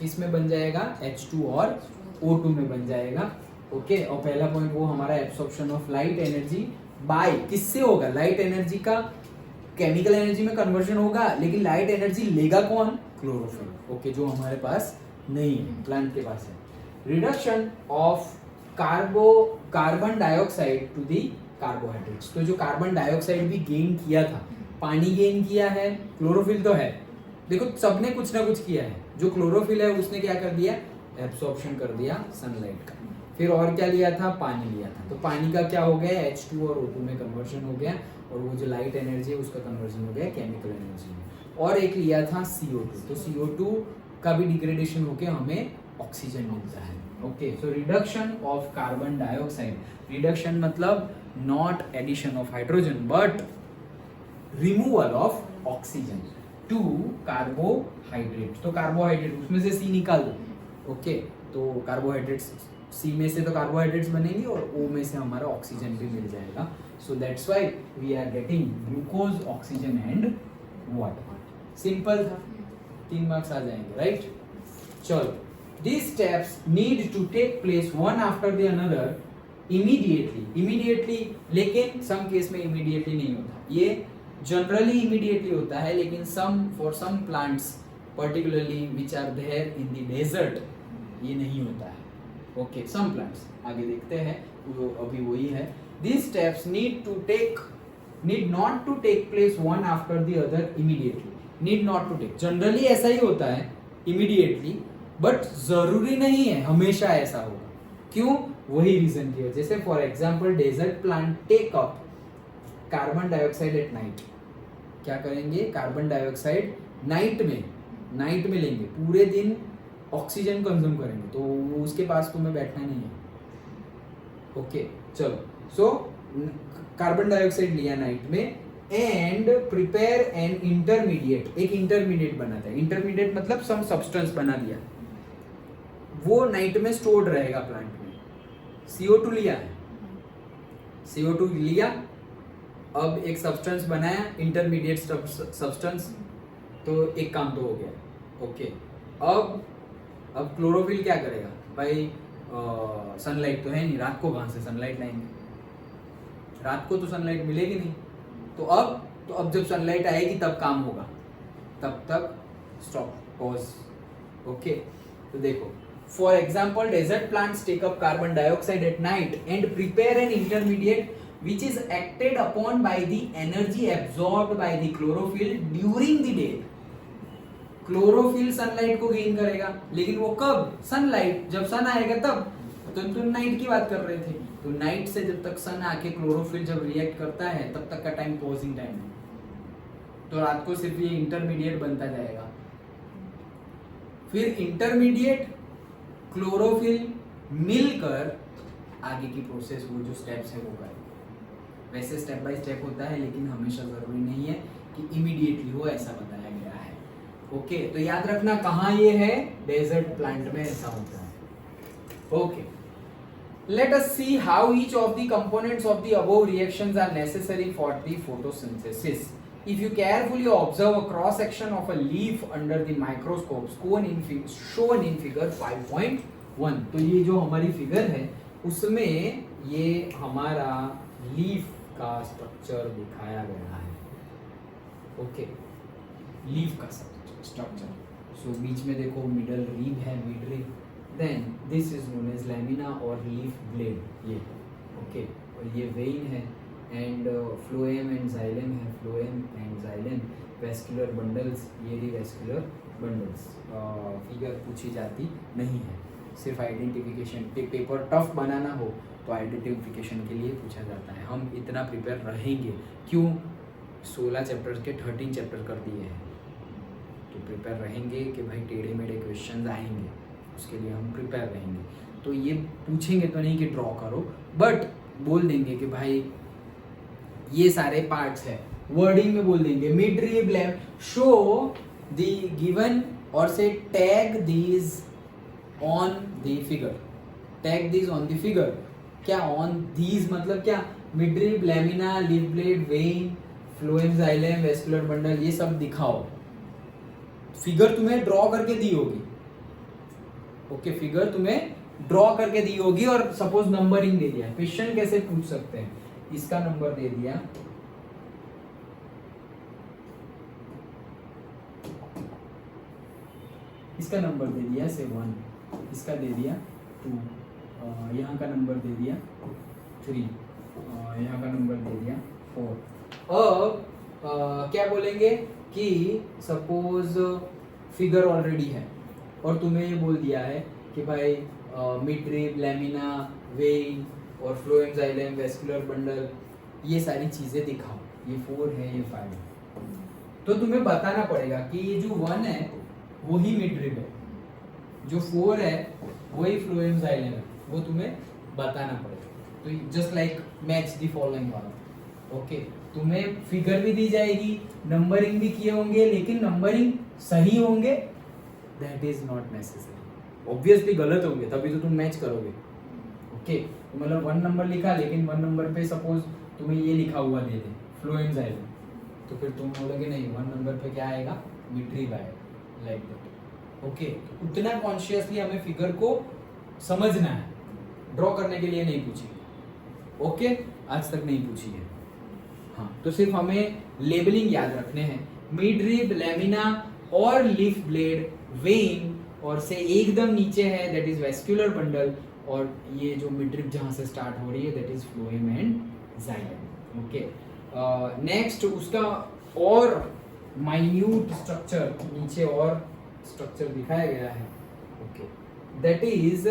Speaker 1: किस में बन जाएगा, H2 और O2 में बन जाएगा. ओके और पहला पॉइंट वो हमारा absorption of light energy bye किससे होगा, लाइट एनर्जी का केमिकल एनर्जी में कन्वर्जन होगा. लेकिन लाइट एनर्जी लेगा कौन, क्लोरोफिल. ओके जो हमारे पास नहीं है, प्लांट के पास है. Reduction of carbon dioxide to the carbohydrates. तो जो कार्बन डाइऑक्साइड भी गेन किया था, पानी गेन किया है, क्लोरोफिल तो है. देखो सबने कुछ ना कुछ किया है. जो क्लोरोफिल है उसने क्या कर दिया, एब्सॉर्प्शन कर दिया सनलाइट का. फिर और क्या लिया था, पानी लिया था. तो पानी का क्या हो गया, H2 और O2 में कन्वर्जन हो गया. और वो जो लाइट एनर्जी है उसका कन्वर्जन हो गया केमिकल एनर्जी में. और एक लिया था CO2. तो CO2 का भी डिग्रेडेशन होके हमें ऑक्सीजन मिलता है. Okay so reduction of carbon dioxide. Reduction मतलब not addition of hydrogen but removal of oxygen to carbohydrate. तो कार्बोहाइड्रेट उसमें से C निकाल दो. ओके तो कार्बोहाइड्रेट्स C में से तो कार्बोहाइड्रेट्स बनेंगे और O में से हमारा ऑक्सीजन भी मिल जाएगा. So that's why we are getting glucose, oxygen and water. Simple था, 3 मार्क्स आ जाएंगे राइट. चलो these steps need to take place one after the another immediately. लेकिन some केस में immediately नहीं होता. ये जनरली इमीडिएटली होता है लेकिन for some plants particularly which are there in the desert ये नहीं होता है. ओके सम प्लांट्स आगे देखते हैं, वो अभी वही है. These steps need not to take place one after the other immediately. Need not to take. Generally ऐसा ही होता है immediately, बट जरूरी नहीं है हमेशा ऐसा होगा. क्यों, वही रीजन की वजह से. For example desert plant take up carbon dioxide at night. क्या करेंगे, कार्बन डाइऑक्साइड नाइट में लेंगे, पूरे दिन ऑक्सीजन कंज्यूम करेंगे. तो उसके पास तुम्हें बैठना नहीं है. ओके चलो सो कार्बन डाइऑक्साइड लिया नाइट में एंड प्रिपेयर एन इंटरमीडिएट. एक इंटरमीडिएट बनाता है. इंटरमीडिएट मतलब सम सब्सटेंस बना दिया, वो नाइट में स्टोर्ड रहेगा प्लांट में. CO2 लिया है, CO2 लिया, अब एक सब्सटेंस बनाया इंटरमीडिएट सब्सटेंस. तो एक काम तो हो गया. ओके अब क्लोरोफिल क्या करेगा भाई, सनलाइट तो है नहीं, रात को कहाँ से सनलाइट लाएंगे, रात को तो सनलाइट मिलेगी नहीं. तो अब जब सनलाइट आएगी तब काम होगा, तब तक स्टॉप पॉज. ओके तो देखो for example desert plants take up carbon dioxide at night and prepare an intermediate which is acted upon by the energy absorbed by the chlorophyll during the day. Chlorophyll sunlight को gain करेगा, लेकिन वो कब, sunlight जब सन आएगा तब. तो तुम नाइट की बात कर रहे थे, तो नाइट से जब तक सन आके क्लोरोफिल जब रिएक्ट करता है तब तक का टाइम पॉजिंग टाइम है. तो रात को सिर्फ ये इंटरमीडिएट बनता जाएगा. फिर इंटरमीडिएट क्लोरोफिल मिलकर आगे की प्रोसेस वो जो स्टेप्स है वो करेगा. वैसे स्टेप बाय स्टेप होता है लेकिन हमेशा जरूरी नहीं है कि इमीडिएटली हो, ऐसा बताया गया है. ओके तो याद रखना कहाँ ये है, डेजर्ट प्लांट में ऐसा होता है. Okay let us see how each of the components of the above reactions are necessary for the photosynthesis. If you carefully observe a cross section of a leaf under the microscope shown in figure 5.1. तो ये जो हमारी figure है उसमें ये हमारा leaf का structure दिखाया गया है. ओके लीफ का स्ट्रक्चर. सो बीच में देखो मिडल रीब है, mid rib, then this is known as lamina और लीफ ब्लेड, ये ओके। और ये वेइन है एंड फ्लोएम एंड जाइलम है, phloem and xylem. Vascular bundles, ये भी वेस्कुलर बंडल्स। फिगर पूछी जाती नहीं है, सिर्फ आइडेंटिफिकेशन पेपर टफ बनाना हो तो आइडेंटिफिकेशन के लिए पूछा जाता है। हम इतना प्रिपेयर रहेंगे, क्यों? 16 चैप्टर्स के 13 चैप्टर कर दिए हैं, तो प्रिपेयर रहेंगे कि भाई टेढ़े मेढ़े क्वेश्चन आएंगे, उसके लिए हम प्रिपेयर रहेंगे। तो ये पूछेंगे तो नहीं कि ड्रॉ करो, बट बोल देंगे कि भाई ये सारे पार्ट्स है, वर्डिंग में बोल देंगे mid rib left show the given और से tag these on the figure, tag these on the figure. क्या ऑन दीज मतलब क्या? Mid rib, lamina, leaf blade, वेइन, phloem, xylem, vascular bundle, ये सब दिखाओ। फिगर तुम्हें ड्रॉ करके दी होगी, ओके, फिगर तुम्हें ड्रॉ करके दी होगी और सपोज नंबरिंग दे दिया। क्वेश्चन कैसे पूछ सकते हैं? इसका नंबर दे दिया, इसका नंबर दे दिया से 1, इसका दे दिया 2, यहाँ का नंबर दे दिया 3, यहाँ का नंबर दे दिया 4। अब क्या बोलेंगे कि सपोज फिगर ऑलरेडी है और तुम्हें ये बोल दिया है कि भाई मिड रिब, लैमिना, वेइन और फ्लोएम, जाइलम, वेस्कुलर बंडल, ये सारी चीजें दिखाओ। ये 4 है, ये 5 है, तो तुम्हें बताना पड़ेगा कि ये जो 1 है वही मिड रिब है, जो 4 है वही फ्लोएम, जाइलम है, वो तुम्हें बताना पड़ेगा। तो just like match the following वाला, ओके। तुम्हें फिगर भी दी जाएगी, नंबरिंग भी किए होंगे, लेकिन नंबरिंग सही होंगे that is not necessary, obviously गलत होंगे तभी तो तुम मैच करोगे, ओके। तो मतलब 1 नंबर लिखा लेकिन 1 नंबर पे सपोज तुम्हें ये लिखा हुआ दे दे फ्लोएम, जाइलम, तो फिर तुम बोलोगे नहीं 1 नंबर पे क्या आएगा? मिड रिब आएगा, लाइक दैट, ओके। उतना कॉन्शियसली हमें फिगर को समझना है, ड्रॉ करने के लिए नहीं पूछी, ओके, आज तक नहीं पूछी है। हाँ, तो सिर्फ हमें लेबलिंग याद रखने हैं, मिड रिब, लैमिना और लीफ ब्लेड, वेइन और से एकदम नीचे है दैट इज वेस्कुलर बंडल, और ये जो मिड रिब जहाँ से स्टार्ट हो रही है that is phloem and xylem, okay. Next उसका और माइन्यूट स्ट्रक्चर नीचे और स्ट्रक्चर दिखाया गया है, okay, that is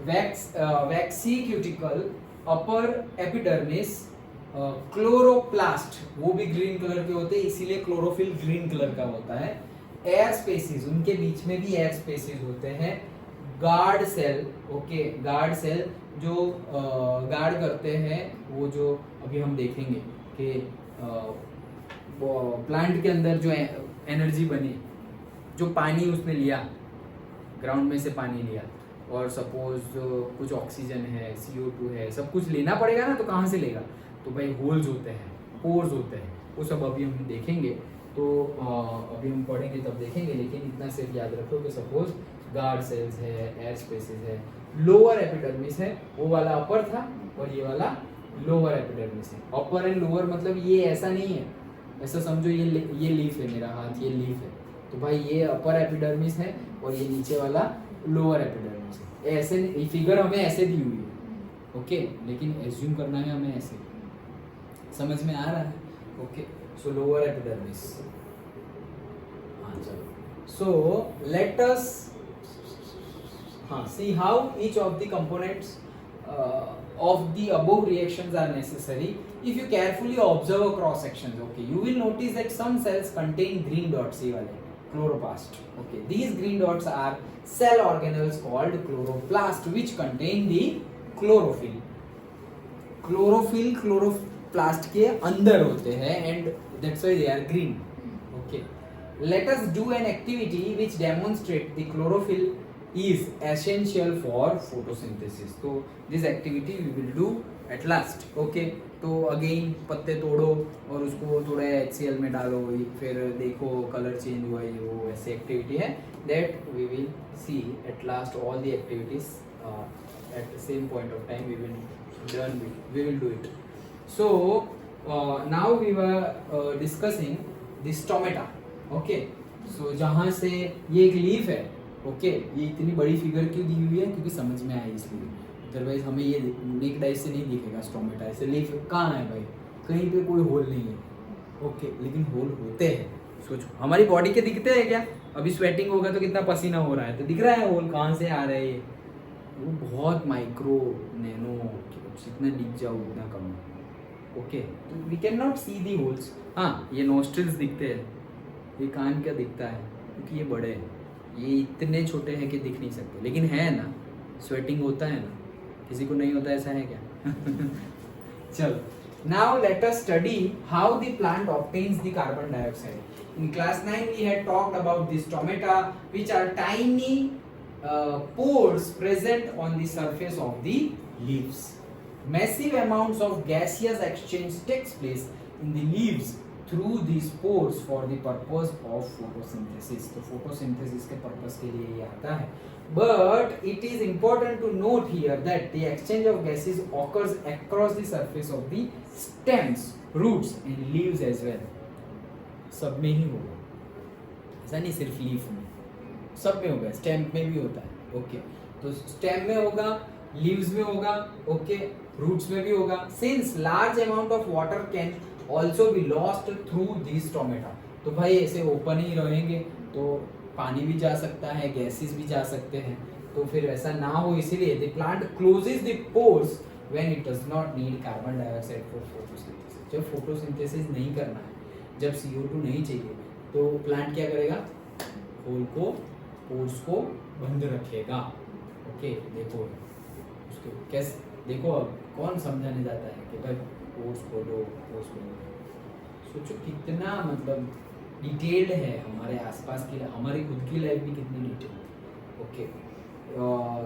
Speaker 1: vaccine cuticle, upper epidermis, chloroplast, वो भी ग्रीन कलर के होते हैं इसीलिए क्लोरोफिल ग्रीन कलर का होता है। एयर स्पेसिस, उनके बीच में भी एयर स्पेसिस होते हैं। Guard cell, okay, guard cell जो गार्ड करते हैं, वो जो अभी हम देखेंगे कि प्लांट के अंदर जो एनर्जी बनी, जो पानी उसने लिया, ग्राउंड में से पानी लिया, और सपोज कुछ ऑक्सीजन है, CO2 है, सब कुछ लेना पड़ेगा ना, तो कहाँ से लेगा? तो भाई होल्स होते हैं, पोर्स होते हैं, वो सब अभी हम देखेंगे, तो अभी हम पढ़ेंगे तब देखेंगे, लेकिन इतना सिर्फ याद रखो कि सपोज गार्ड सेल्स है, एयर स्पेसेस है, लोअर एपिडर्मिस है, वो वाला अपर था और ये वाला लोअर एपिडर्मिस है। अपर एंड लोअर मतलब ये ऐसा नहीं है, ऐसा समझो ये लीफ है, मेरा हाथ ये लीफ है, तो भाई ये अपर एपिडर्मिस है और ये नीचे वाला लोअर एपिडर्मिस है। ऐसे फिगर हमें ऐसे दी हुई है, ओके, लेकिन एज्यूम करना है हमें ऐसे, समझ में आ रहा है, ओके। सो लोअर एपिडर्मिस, हाँ चलो, so let us see how each of the components of the above reactions are necessary. If you carefully observe a cross sections, okay, you will notice that some cells contain green dots, ये वाले chloroplast, okay. These green dots are cell organelles called chloroplast which contain the chlorophyll. Chloroplast के अंदर होते हैं and that's why they are green, okay. Let us do an activity which demonstrate the chlorophyll is essential for photosynthesis. तो this activity we will do at last, okay. तो again पत्ते तोड़ो और उसको थोड़ा HCl में डालो, फिर देखो कलर चेंज हुआ, ये वो ऐसी एक्टिविटी है that we will see at last all the activities at the same point of time we will do it. So now we were discussing the stomata, okay. So जहाँ से ये एक leaf है, ओके, ये इतनी बड़ी figure क्यों दी हुई है, क्योंकि समझ में आए इसलिए, अदरवाइज हमें ये नेक्ड आई से नहीं दिखेगा स्टोमेटा, ऐसे लीफ कहाँ है भाई, कहीं पे कोई होल नहीं है। ओके, लेकिन होल होते हैं। सोचो हमारी बॉडी के दिखते हैं क्या, अभी स्वेटिंग होगा तो कितना पसीना हो रहा है, तो दिख रहा है होल कहाँ से आ रहा है ये, वो बहुत माइक्रो नैनो, जितना दिख जाओ उतना कम। Okay, we can not see the holes. हाँ, ये नोस्ट्रिल्स दिखते हैं, ये कान क्या दिखता है क्योंकि ये बड़े हैं, ये इतने छोटे हैं कि दिख नहीं सकते, लेकिन है ना, स्वेटिंग होता है ना, किसी को नहीं होता, ऐसा है क्या? चलो, now let us study how the plant obtains the carbon dioxide. In class 9 we had talked about the stomata, which are tiny pores present on the surface of the leaves. Massive amounts of gaseous exchange takes place in the leaves through these pores for the purpose of photosynthesis. तो photosynthesis के purpose के लिए ये आता है. But it is important to note here that the exchange of gases occurs across the surface of the stems, roots and leaves as well. सब में ही होगा, ऐसा नहीं सिर्फ लीफ में, सब में होगा, स्टेम में भी होता है। ओके, तो स्टेम में होगा, लीव्स में होगा, ओके, रूट्स में भी होगा। Since large amount of water can also be lost through this stomata, तो भाई ऐसे ओपन ही रहेंगे तो पानी भी जा सकता है, गैसेस भी जा सकते हैं, तो फिर ऐसा ना हो इसीलिए the plant closes the pores when it does not need carbon dioxide for photosynthesis. जब फोटोसिंथेसिस नहीं करना है, जब CO2 नहीं चाहिए, तो प्लांट क्या करेगा, होल को, पोर्स को बंद रखेगा। ओके, देखो उसको कैसे, देखो अब कौन समझाने जाता है कि भाई पोर्स खोलो, पोर्स खोलो। सोचो कितना मतलब डिटेल्ड है हमारे आसपास की, हमारी खुद की लाइफ भी कितनी detailed. Okay,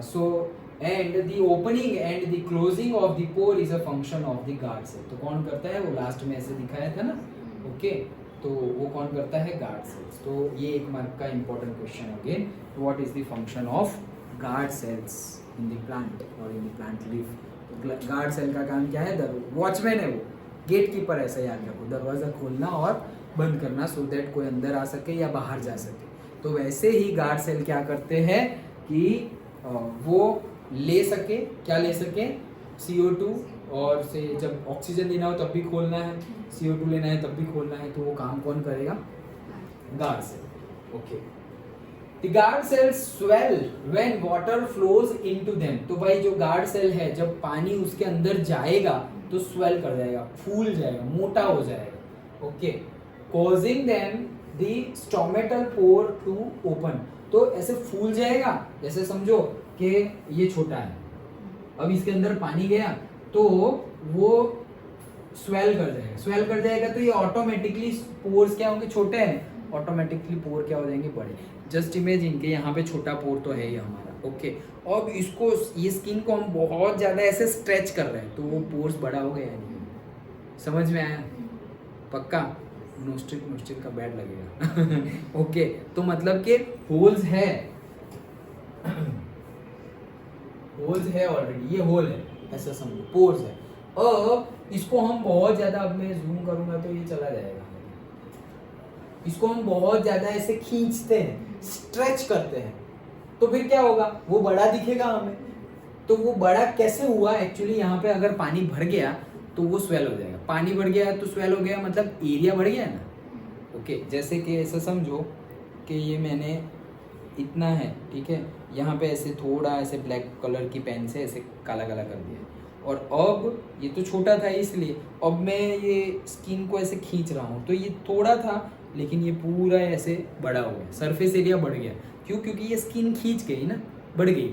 Speaker 1: so and the opening and the closing of the pore is a function of the guard cell. तो कौन करता है, वो लास्ट में ऐसे दिखाया था ना। ओके, तो वो कौन करता है, गार्ड सेल्स। तो ये एक मार्क का important question again, what is the function of guard cells in the plant और in the plant leaf. Guard cell का काम क्या है, वॉचमैन है वो, गेट कीपर, ऐसा याद रखो, दरवाजा खोलना और बंद करना, सो दैट कोई अंदर आ सके या बाहर जा सके। तो वैसे ही गार्ड सेल क्या करते हैं कि वो ले सके, क्या ले सके, CO2, और से जब ऑक्सीजन लेना हो तब भी खोलना है, CO2 लेना है तब भी खोलना है, तो वो काम कौन करेगा, guard cell. Okay, the guard cells swell when water flows into them. तो भाई जो गार्ड सेल है, जब पानी उसके अंदर जाएगा तो स्वेल कर जाएगा, फूल जाएगा, मोटा हो जाएगा। Okay, causing them the stomatal pore to open. तो ऐसे फूल जाएगा, जैसे समझो कि ये छोटा है, अब इसके अंदर पानी गया तो वो स्वेल कर जाएगा, स्वेल कर जाएगा तो ये ऑटोमेटिकली पोर्स क्या होंगे, छोटे हैं, ऑटोमेटिकली पोर क्या हो जाएंगे, बड़े। जस्ट इमेजिन के यहाँ पे छोटा पोर तो है ही हमारा। ओके, अब इसको, ये स्किन को हम बहुत ज़्यादा ऐसे स्ट्रेच कर रहे हैं तो वो पोर्स बड़ा हो गया नहीं, समझ में आया, पक्का। नोस्ट्रिल का बैड लगेगा। ओके, तो मतलब के होल्स है, होल्स है ऑलरेडी, ये होल है, ऐसा समझो, पोर्स है। अब इसको हम बहुत ज्यादा, अब मैं जूम करूंगा तो ये चला जाएगा, इसको हम बहुत ज्यादा ऐसे खींचते हैं, स्ट्रेच करते हैं, तो फिर क्या होगा, वो बड़ा दिखेगा हमें। तो वो बड़ा कैसे हुआ, एक्चुअली यहाँ पे अगर पानी भर गया तो वो स्वेल हो जाएगा, पानी बढ़ गया तो स्वेल हो गया, मतलब एरिया बढ़ गया ना। ओके, जैसे कि ऐसा समझो कि ये मैंने इतना है, ठीक है, यहाँ पे ऐसे थोड़ा ऐसे ब्लैक कलर की पेन से ऐसे काला काला कर दिया, और अब ये तो छोटा था इसलिए अब मैं ये स्किन को ऐसे खींच रहा हूँ, तो ये थोड़ा था लेकिन ये पूरा ऐसे बड़ा हो गया, सरफेस एरिया बढ़ गया। क्यों, क्योंकि ये स्किन खींच गई ना, बढ़ गई,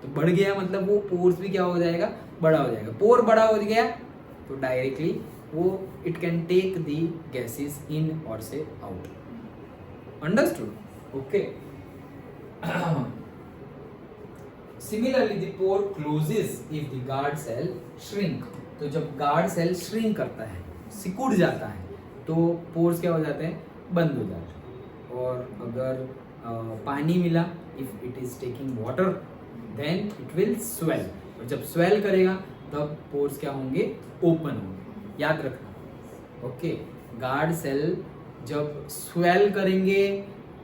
Speaker 1: तो बढ़ गया मतलब वो पोर्स भी क्या हो जाएगा, बड़ा हो जाएगा। पोर बड़ा हो गया तो डायरेक्टली वो it can take the gases in और से out. Understood? Okay, Similarly, the pore closes if the guard cell shrink. तो जब गार्ड सेल श्रिंक करता है, सिकुड़ जाता है, तो पोर्स क्या हो जाते हैं, बंद हो जाते हैं। और अगर पानी मिला, if it is taking water, then it will swell, और जब स्वेल करेगा तब पोर्स क्या होंगे, ओपन होंगे। याद रखना। ओके, गार्ड सेल जब स्वेल करेंगे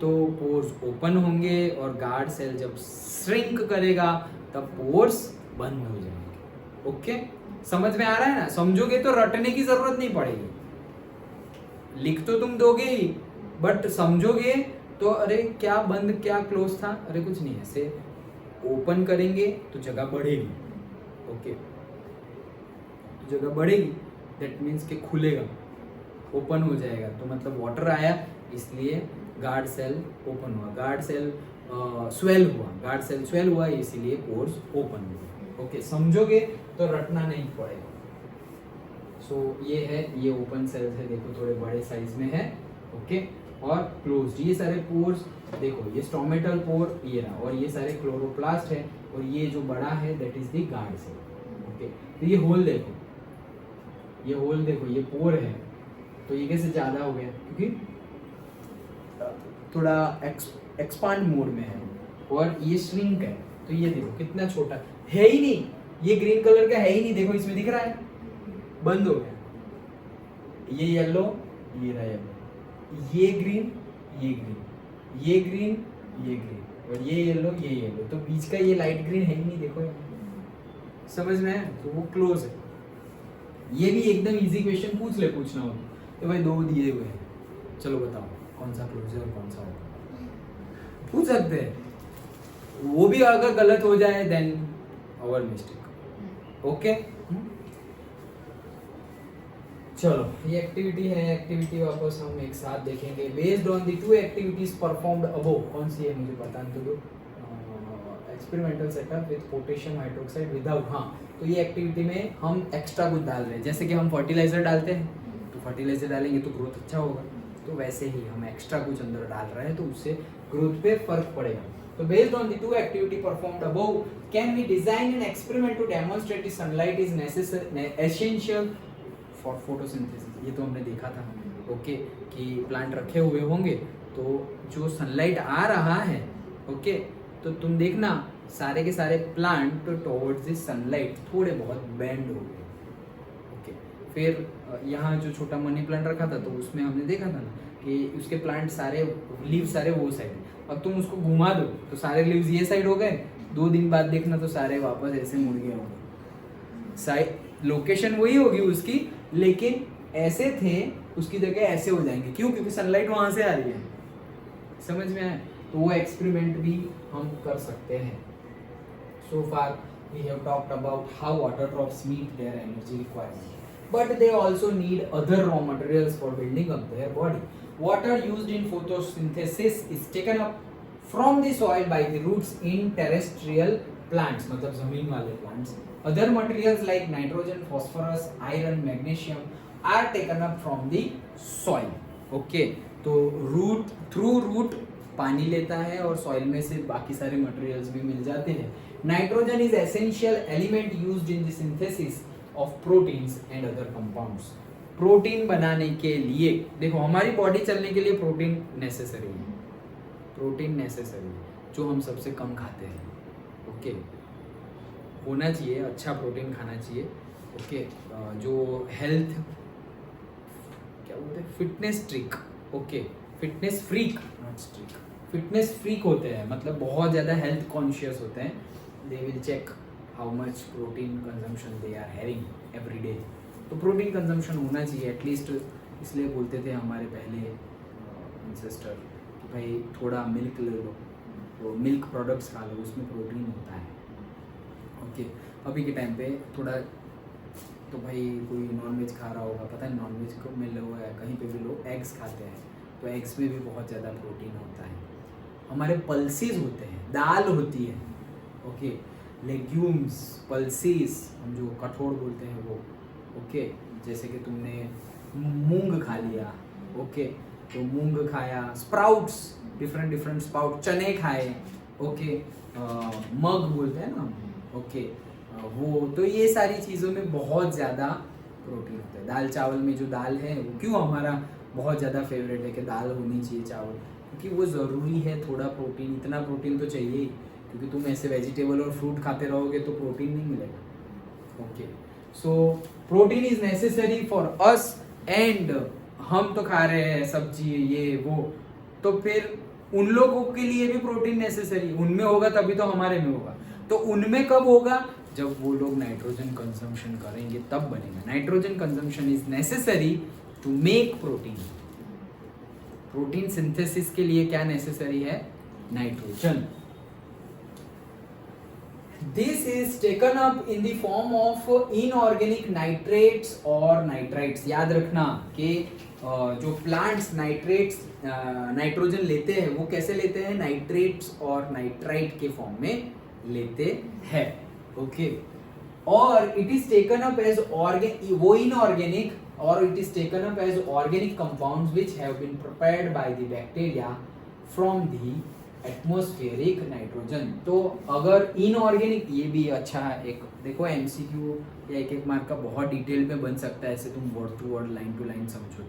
Speaker 1: तो पोर्स ओपन होंगे और गार्ड सेल जब श्रिंक करेगा तब पोर्स बंद हो जाएंगे। ओके, समझ में आ रहा है ना? समझोगे तो रटने की जरूरत नहीं पड़ेगी, लिख तो तुम दोगे ही, बट समझोगे तो अरे क्या बंद क्या क्लोज था, अरे कुछ नहीं, ऐसे ओपन करेंगे तो जगह बढ़ेगी। ओके, तो जगह बढ़ेगी, दैट मीन्स कि खुलेगा, ओपन हो जाएगा, तो मतलब वाटर आया इसलिए गार्ड सेल ओपन हुआ, गार्ड सेल स्वेल हुआ, गार्ड सेल स्वेल हुआ इसीलिए पोर्स ओपन हुआ। ओके, समझोगे तो रटना नहीं पड़ेगा। सो ये है, ये ओपन सेल्स है, देखो थोड़े बड़े साइज में है। ओके, और क्लोज्ड, ये सारे पोर्स देखो, ये स्टोमेटल पोर ये रहा, और ये सारे क्लोरोप्लास्ट है, और ये जो बड़ा है that is the guard cell. Okay, तो ये होल देखो, ये होल देखो, ये पोर है, तो ये कैसे ज्यादा हो गया क्योंकि थोड़ा एक्सपांड मोड में है, और ये श्रिंक है, तो ये देखो कितना छोटा है ही नहीं, ये ग्रीन कलर का है ही नहीं, देखो इसमें दिख रहा है, बंद हो गया। ये येलो, ये रहा येलो, ये ग्रीन, ये ग्रीन, ये ग्रीन, ये ग्रीन, और ये येलो, तो बीच का ये लाइट ग्रीन है ही नहीं, देखो समझ में है? तो वो क्लोज है। ये भी एकदम इजी क्वेश्चन पूछना हो तो भाई दो दिए हुए हैं, चलो बताओ कौन सा क्लोज है और कौन सा ओपन, पूछ सकते हैं। वो भी अगर गलत हो जाए देन आवर मिस्टेक। ओके, चलो ये एक्टिविटी है, एक्टिविटी वापस हम एक साथ देखेंगे। Based on the to activities performed above, कौन सी है मुझे बता दो। Experimental setup with potassium hydroxide without, हाँ, तो ये एक्टिविटी में हम एक्स्ट्रा कुछ डाल रहे हैं, जैसे कि हम फर्टिलाइजर डालते हैं, तो फर्टिलाइजर डालेंगे तो ग्रोथ अच्छा होगा, तो वैसे ही हम एक्स्ट्रा कुछ अंदर डाल रहे हैं, तो उससे ग्रोथ पे फर्क पड़ेगा। तो based on the two activity performed above, can we design an experiment to demonstrate the sunlight is necessary essential for photosynthesis. ये तो हमने देखा था, ओके, कि प्लांट रखे हुए होंगे तो जो सनलाइट आ रहा है, ओके, तो तुम देखना सारे के सारे प्लांट तो टुवर्ड्स द सनलाइट थोड़े बहुत बेंड हो गए। ओके, फिर यहाँ जो छोटा मनी प्लांट रखा था तो उसमें हमने देखा था ना कि उसके प्लांट सारे लीव सारे वो साइड, अब तुम उसको घुमा दो तो सारे लीव्स ये साइड हो गए, 2 दिन बाद देखना तो सारे वापस ऐसे मुड़ गए होंगे, साइड लोकेशन वही होगी उसकी, लेकिन ऐसे थे उसकी जगह ऐसे हो जाएंगे, क्यों? क्योंकि सनलाइट वहां से आ रही है, समझ में आया? तो वो एक्सपेरिमेंट भी हम कर सकते हैं। So far we have talked about how water drops meet their energy requirement, but they also need other raw materials for building up their body. Water used in photosynthesis is taken up from the soil by the roots in terrestrial plants, मतलब जमीन वाले plants. Other materials like nitrogen, phosphorus, iron, magnesium are taken up from the soil. Okay, तो root through root पानी लेता है और soil में से बाकी सारे मटेरियल्स भी मिल जाते हैं। Nitrogen is essential element used in the synthesis of proteins and other compounds. Protein बनाने के लिए, देखो हमारी बॉडी चलने के लिए प्रोटीन नेसेसरी है, प्रोटीन नेसेसरी है, जो हम सबसे कम खाते हैं। ओके, होना चाहिए, अच्छा प्रोटीन खाना चाहिए। ओके, जो हेल्थ क्या बोलते हैं, fitness trick, okay, fitness freak, not trick, fitness freak होते हैं, मतलब बहुत ज़्यादा हेल्थ कॉन्शियस होते हैं, they will check how much protein consumption they are having every day. तो प्रोटीन कंजम्पशन होना चाहिए एटलीस्ट, इसलिए बोलते थे हमारे पहले एंसेस्टर कि भाई थोड़ा मिल्क ले लो, तो मिल्क प्रोडक्ट्स खा लो, उसमें प्रोटीन होता है। ओके, अभी के टाइम पे थोड़ा तो भाई कोई नॉनवेज खा रहा होगा, पता है नॉनवेज को में लोग कहीं पे भी लोग एग्स खाते हैं, तो एग्स में भी बहुत ज़्यादा प्रोटीन होता है। हमारे पल्सेस होते हैं, दाल होती है, ओके, लेग्यूम्स, पल्सेस, हम जो कठोर बोलते हैं वो, ओके, जैसे कि तुमने मूंग खा लिया, ओके, तो मूंग खाया, स्प्राउट्स, डिफरेंट स्प्राउट, चने खाए, ओके, मग बोलते हैं ना, ओके, वो, तो ये सारी चीज़ों में बहुत ज़्यादा प्रोटीन होता है। दाल चावल में जो दाल है वो क्यों हमारा बहुत ज़्यादा फेवरेट है कि दाल होनी चाहिए चावल, क्योंकि वो ज़रूरी है, थोड़ा प्रोटीन, इतना प्रोटीन तो चाहिए ही, क्योंकि तुम ऐसे वेजिटेबल और फ्रूट खाते रहोगे तो प्रोटीन नहीं मिलेगा। Okay, so protein is necessary for us, and हम तो खा रहे हैं सब्जी ये वो, तो फिर उन लोगों के लिए भी प्रोटीन नेसेसरी, उनमें होगा तभी तो हमारे में होगा। तो उनमें कब होगा? जब वो लोग नाइट्रोजन कंजम्पशन करेंगे तब बनेगा। Nitrogen consumption is necessary to make protein. Protein synthesis के लिए क्या नेसेसरी है? Nitrogen. This is taken up in the form of inorganic nitrates or nitrites। याद रखना कि जो प्लांट्स नाइट्रोजन लेते हैं वो कैसे लेते हैं? नाइट्रेट्स और नाइट्राइट के फॉर्म में लेते हैं। ओके, और it is taken up as वो इनऑर्गेनिक, और it is taken up as organic compounds which have been prepared by the bacteria from the atmospheric nitrogen. तो अगर इनऑर्गेनिक, ये भी अच्छा एक देखो एमसीक्यू या एक मार्क का बहुत डिटेल में बन सकता है, ऐसे तुम word to word line to line समझो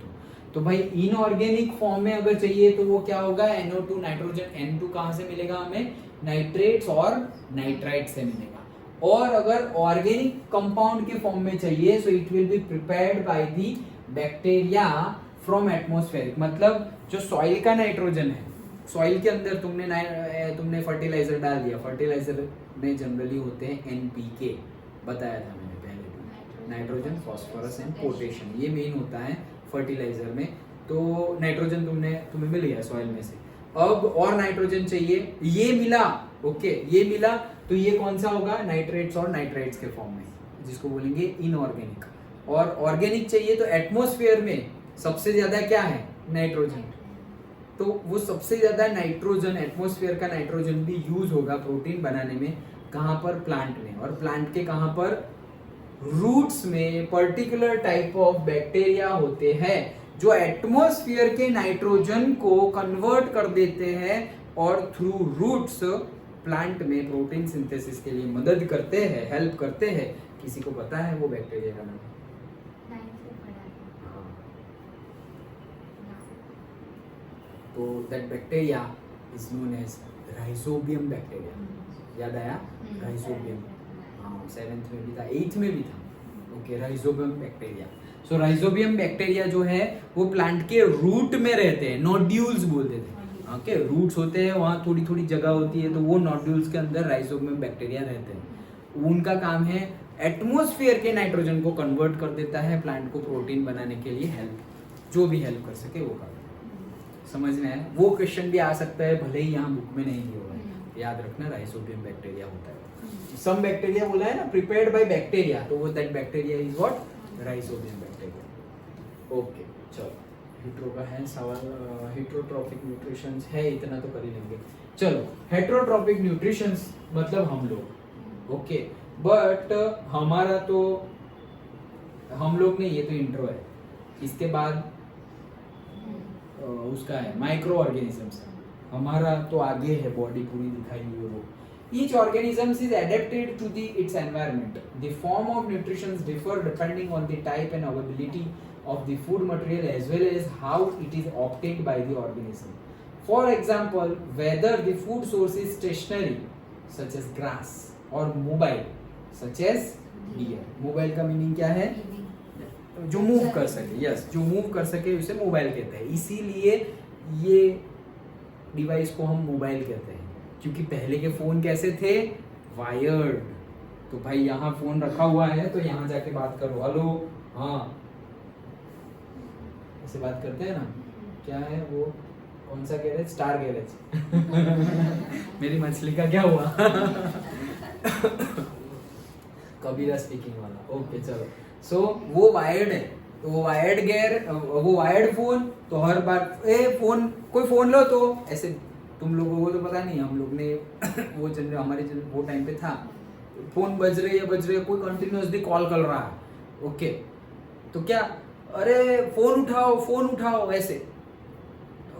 Speaker 1: तो भाई इनऑर्गेनिक फॉर्म में अगर चाहिए तो वो क्या होगा? NO2 nitrogen. N2 कहाँ से मिलेगा हमें? नाइट्रेट्स और नाइट्राइट से मिलेगा। और अगर ऑर्गेनिक कंपाउंड के फॉर्म में चाहिए so it will be prepared by the bacteria from atmospheric. मतलब जो सॉइल का नाइट्रोजन है, सॉइल के अंदर तुमने फर्टिलाइजर डाल दिया, फर्टिलाइजर में जनरली होते हैं NPK, बताया था मैंने पहले, नाइट्रोजन फॉस्फोरस एंड पोटेशियम, ये मेन होता है फर्टिलाइजर में। तो नाइट्रोजन तुम्हें मिल गया सॉइल में से। अब और नाइट्रोजन चाहिए, ये मिला, ओके, ये मिला, तो ये कौन सा होगा? नाइट्रेट्स और नाइट्राइट्स के फॉर्म में, जिसको बोलेंगे इनऑर्गेनिक। और ऑर्गेनिक चाहिए तो एटमॉस्फेयर में सबसे ज्यादा क्या है? नाइट्रोजन। तो वो सबसे ज्यादा नाइट्रोजन, एटमॉस्फेयर का नाइट्रोजन भी यूज होगा प्रोटीन बनाने में। कहां पर? प्लांट में। और प्लांट के कहां पर? रूट्स में पर्टिकुलर टाइप ऑफ बैक्टीरिया होते हैं जो एटमॉस्फेयर के नाइट्रोजन को कन्वर्ट कर देते हैं और थ्रू रूट्स प्लांट में प्रोटीन सिंथेसिस के लिए मदद करते हैं, हेल्प करते हैं। किसी को पता है वो बैक्टीरिया का नाम? तो that bacteria is known as Rhizobium bacteria. याद आया? राइजोबियम, हाँ, 7th में भी था, 8th में भी था। Okay, rhizobium bacteria. So rhizobium bacteria जो है वो प्लांट के रूट में रहते हैं, नोड्यूल्स बोलते थे। ओके, रूट्स होते हैं, वहाँ थोड़ी थोड़ी जगह होती है, तो वो नोड्यूल्स के अंदर राइजोबियम बैक्टीरिया रहते हैं। उनका काम है एटमॉस्फेयर के नाइट्रोजन को कन्वर्ट कर देता है, प्लांट को प्रोटीन बनाने के लिए हेल्प, जो भी हेल्प कर सके वो कर। समझ में आया? वो क्वेश्चन भी आ सकता है, भले ही यहाँ बुक में नहीं दिया हुआ है, याद रखना राइजोबियम बैक्टीरिया होता है। सम बैक्टीरिया बोला है ना, प्रिपेयर्ड बाय बैक्टीरिया, तो वो that bacteria is what? Rhizobium bacteria. Okay, चलो, हिट्रो का है सवाल, हेट्रोट्रॉफिक न्यूट्रिशंस है, इतना तो कर ही लेंगे। चलो, हेट्रोट्रॉफिक न्यूट्रिशंस मतलब हम लोग, ओके, बट हमारा तो हम लोग नहीं, ये तो इंट्रो है। इसके बाद उसका है माइक्रो ऑर्गेनिजम्स। हमारा तो आगे है, बॉडी पूरी दिखाई हुई है वो। Each organism is adapted to its environment. The form of nutrition differ depending on the type and availability of the food material as well as how it is obtained by the organism. For example, whether the food source is stationary such as grass or mobile such as deer. Mobile का meaning क्या है? जो move कर सके, yes, जो move कर सके उसे मोबाइल कहते हैं। इसीलिए ये डिवाइस को हम मोबाइल कहते हैं, क्योंकि पहले के फोन कैसे थे? वायर्ड। तो भाई यहाँ फोन रखा हुआ है तो यहाँ जाके बात करो, हेलो, हाँ, ऐसे बात करते हैं ना। क्या है वो, कौन सा गैरेज? Star garage. मेरी मछली का क्या हुआ? कबीरा स्पीकिंग वाला। ओके, चलो। सो वो वायर्ड है, तो वो वायर्ड फोन, तो हर बार फोन, कोई फोन लो तो ऐसे, तुम लोगों को तो पता नहीं, हम लोग ने हमारे वो टाइम पे था, फोन बज रही है, कोई कंटिन्यूअसली कॉल कर रहा है, ओके, तो क्या, अरे फोन उठाओ ऐसे,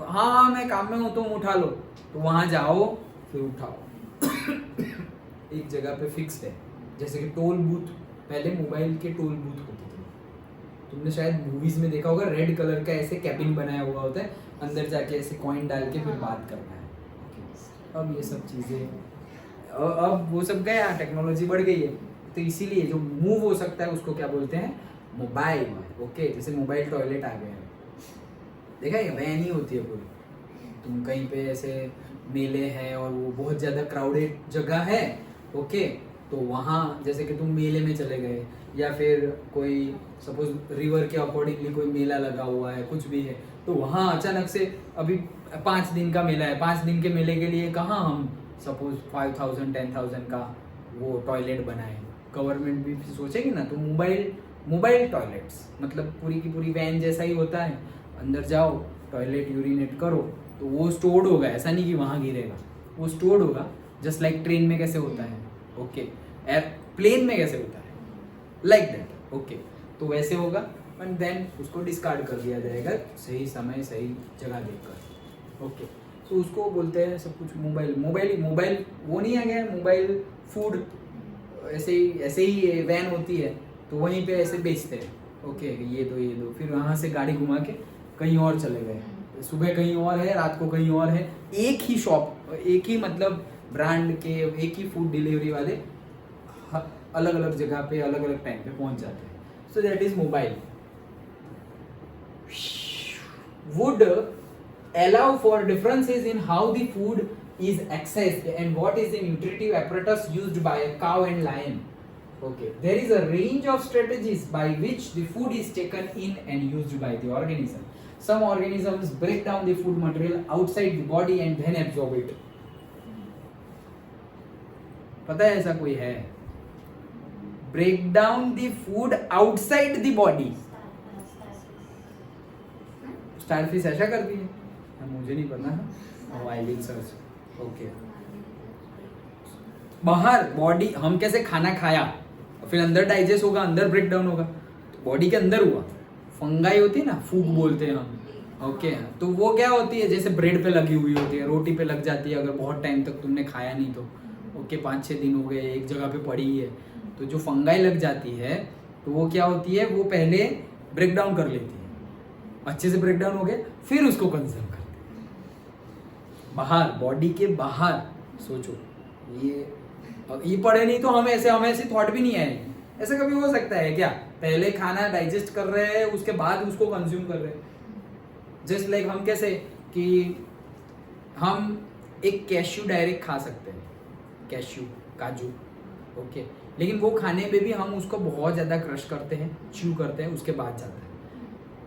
Speaker 1: हाँ मैं काम में हूँ, तुम उठा लो, तो वहां जाओ फिर उठाओ। एक जगह पे फिक्स्ड है, जैसे कि टोल बूथ, पहले मोबाइल के टोल बूथ होते थे, तुमने शायद मूवीज में देखा होगा, रेड कलर का ऐसे कैबिन बनाया हुआ होता है, अंदर जाके ऐसे कॉइन डाल के फिर बात करना है। अब ये सब चीजें, अब वो सब गया, टेक्नोलॉजी बढ़ गई है, तो इसीलिए जो मूव हो सकता है उसको क्या बोलते हैं? मोबाइल। ओके, जैसे मोबाइल टॉयलेट आ गए हैं, देखा है, वैन ही होती है पूरी, तुम कहीं पे ऐसे मेले हैं और वो बहुत ज़्यादा क्राउडेड जगह है, ओके, तो वहाँ जैसे कि तुम मेले में चले गए, या फिर कोई सपोज रिवर के अकॉर्डिंगली कोई मेला लगा हुआ है, कुछ भी है, तो वहाँ अचानक से अभी 5 दिन का मेला है, 5 दिन के मेले के लिए कहाँ हम सपोज 5,000 10,000 का वो टॉयलेट बनाए, गवर्नमेंट भी सोचेगी ना। तो मोबाइल टॉयलेट्स मतलब पूरी की पूरी वैन जैसा ही होता है, अंदर जाओ टॉयलेट यूरिनेट करो, तो वो स्टोर्ड होगा, ऐसा नहीं कि वहाँ गिरेगा, वो स्टोर्ड होगा, जस्ट लाइक ट्रेन में कैसे होता है, ओके, प्लेन में कैसे होता है, लाइक दैट, ओके, तो वैसे होगा, एंड देन उसको डिस्कार्ड कर दिया जाएगा सही समय सही जगह देखकर, ओके। तो उसको बोलते हैं सब कुछ मोबाइल वो नहीं आ गया, मोबाइल फूड ऐसे ही वैन होती है, तो वहीं पे ऐसे बेचते हैं, ओके, ये दो, फिर वहाँ से गाड़ी घुमा के कहीं और चले गए, सुबह कहीं और है, रात को कहीं और है, एक ही शॉप, एक ही मतलब ब्रांड के एक ही फूड डिलीवरी वाले अलग अलग जगह पे अलग अलग टाइम पे पहुंच जाते हैं। So that is mobile. Would allow for differences in how the food is accessed and what is the nutritive apparatus used by a cow and lion. Okay, there is a range of strategies by which the food is taken in and used by the organism. Some organisms break down the food material outside the body and then absorb it. पता है ऐसा कोई है? Break down the food outside the body. Starfish ऐसा करती है? मुझे नहीं पता, आई विल सर्च, ओके। बाहर बॉडी हम कैसे खाना खाया, फिर अंदर डाइजेस्ट होगा, अंदर ब्रेक डाउन होगा, तो बॉडी के अंदर हुआ, फंगाई होती है ना, फूग बोलते हैं हम, ओके, तो वो क्या होती है, जैसे ब्रेड पे लगी हुई होती है, रोटी पे लग जाती है, अगर बहुत टाइम तक तुमने खाया नहीं तो, ओके, 5-6 दिन हो गए, एक जगह पे पड़ी है, तो जो फंगाई लग जाती है, तो वो क्या होती है, वो पहले ब्रेक डाउन कर लेती है, अच्छे से ब्रेक डाउन हो गया, फिर उसको कंज्यूम करते हैं बाहर, बॉडी के बाहर। सोचो, ये पढ़े नहीं तो हमें ऐसे थॉट भी नहीं आएगी। ऐसा कभी हो सकता है क्या? पहले खाना डाइजेस्ट कर रहे हैं, उसके बाद उसको कंज्यूम कर रहे हैं। जस्ट लाइक हम कैसे कि हम एक कैश्यू डायरेक्ट खा सकते हैं, कैश्यू, काजू, ओके, लेकिन वो खाने में भी हम उसको बहुत ज़्यादा क्रश करते हैं, च्यू करते हैं, उसके बाद जाता है।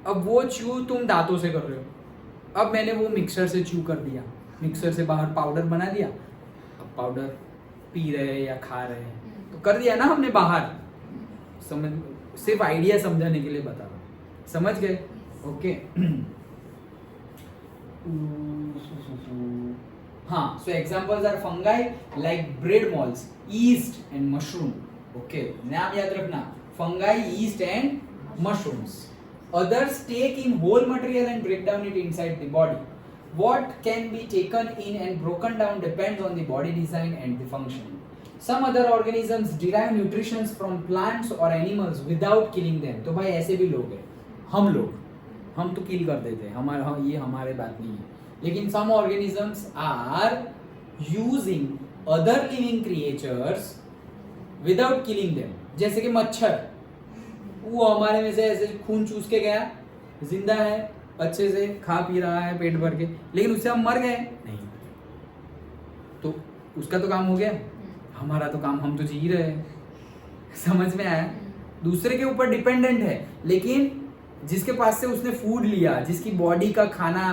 Speaker 1: अब वो च्यू तुम दांतों से कर रहे हो, अब मैंने वो मिक्सर से च्यू कर दिया, मिक्सर से बाहर पाउडर बना दिया, अब पाउडर पी रहे हैं या खा रहे हैं, तो कर दिया ना हमने बाहर। समझ, सिर्फ आइडिया समझाने के लिए बता रहा हूँ, समझ गए? ओके। हाँ, so examples are fungi like bread moulds, yeast and mushroom, okay, नाम याद रखना, fungi, yeast and mushrooms. Others take in whole material and break down it inside the body. What can be taken in and broken down depends on the body design and the function. Some other organisms derive nutrition from plants or animals without killing them. तो भाई ऐसे भी लोग हैं, हम तो किल कर देते हैं, ये हमारे बात नहीं है। लेकिन some organisms are using other living creatures without killing them. जैसे कि मच्छर, वो हमारे में से ऐसे खून चूस के गया, जिंदा है, अच्छे से खा पी रहा है पेट भर के, लेकिन उससे हम मर गए नहीं, तो उसका तो काम हो गया, हमारा तो काम, हम तो जी रहे हैं। समझ में आया? दूसरे के ऊपर डिपेंडेंट है, लेकिन जिसके पास से उसने फूड लिया, जिसकी बॉडी का खाना,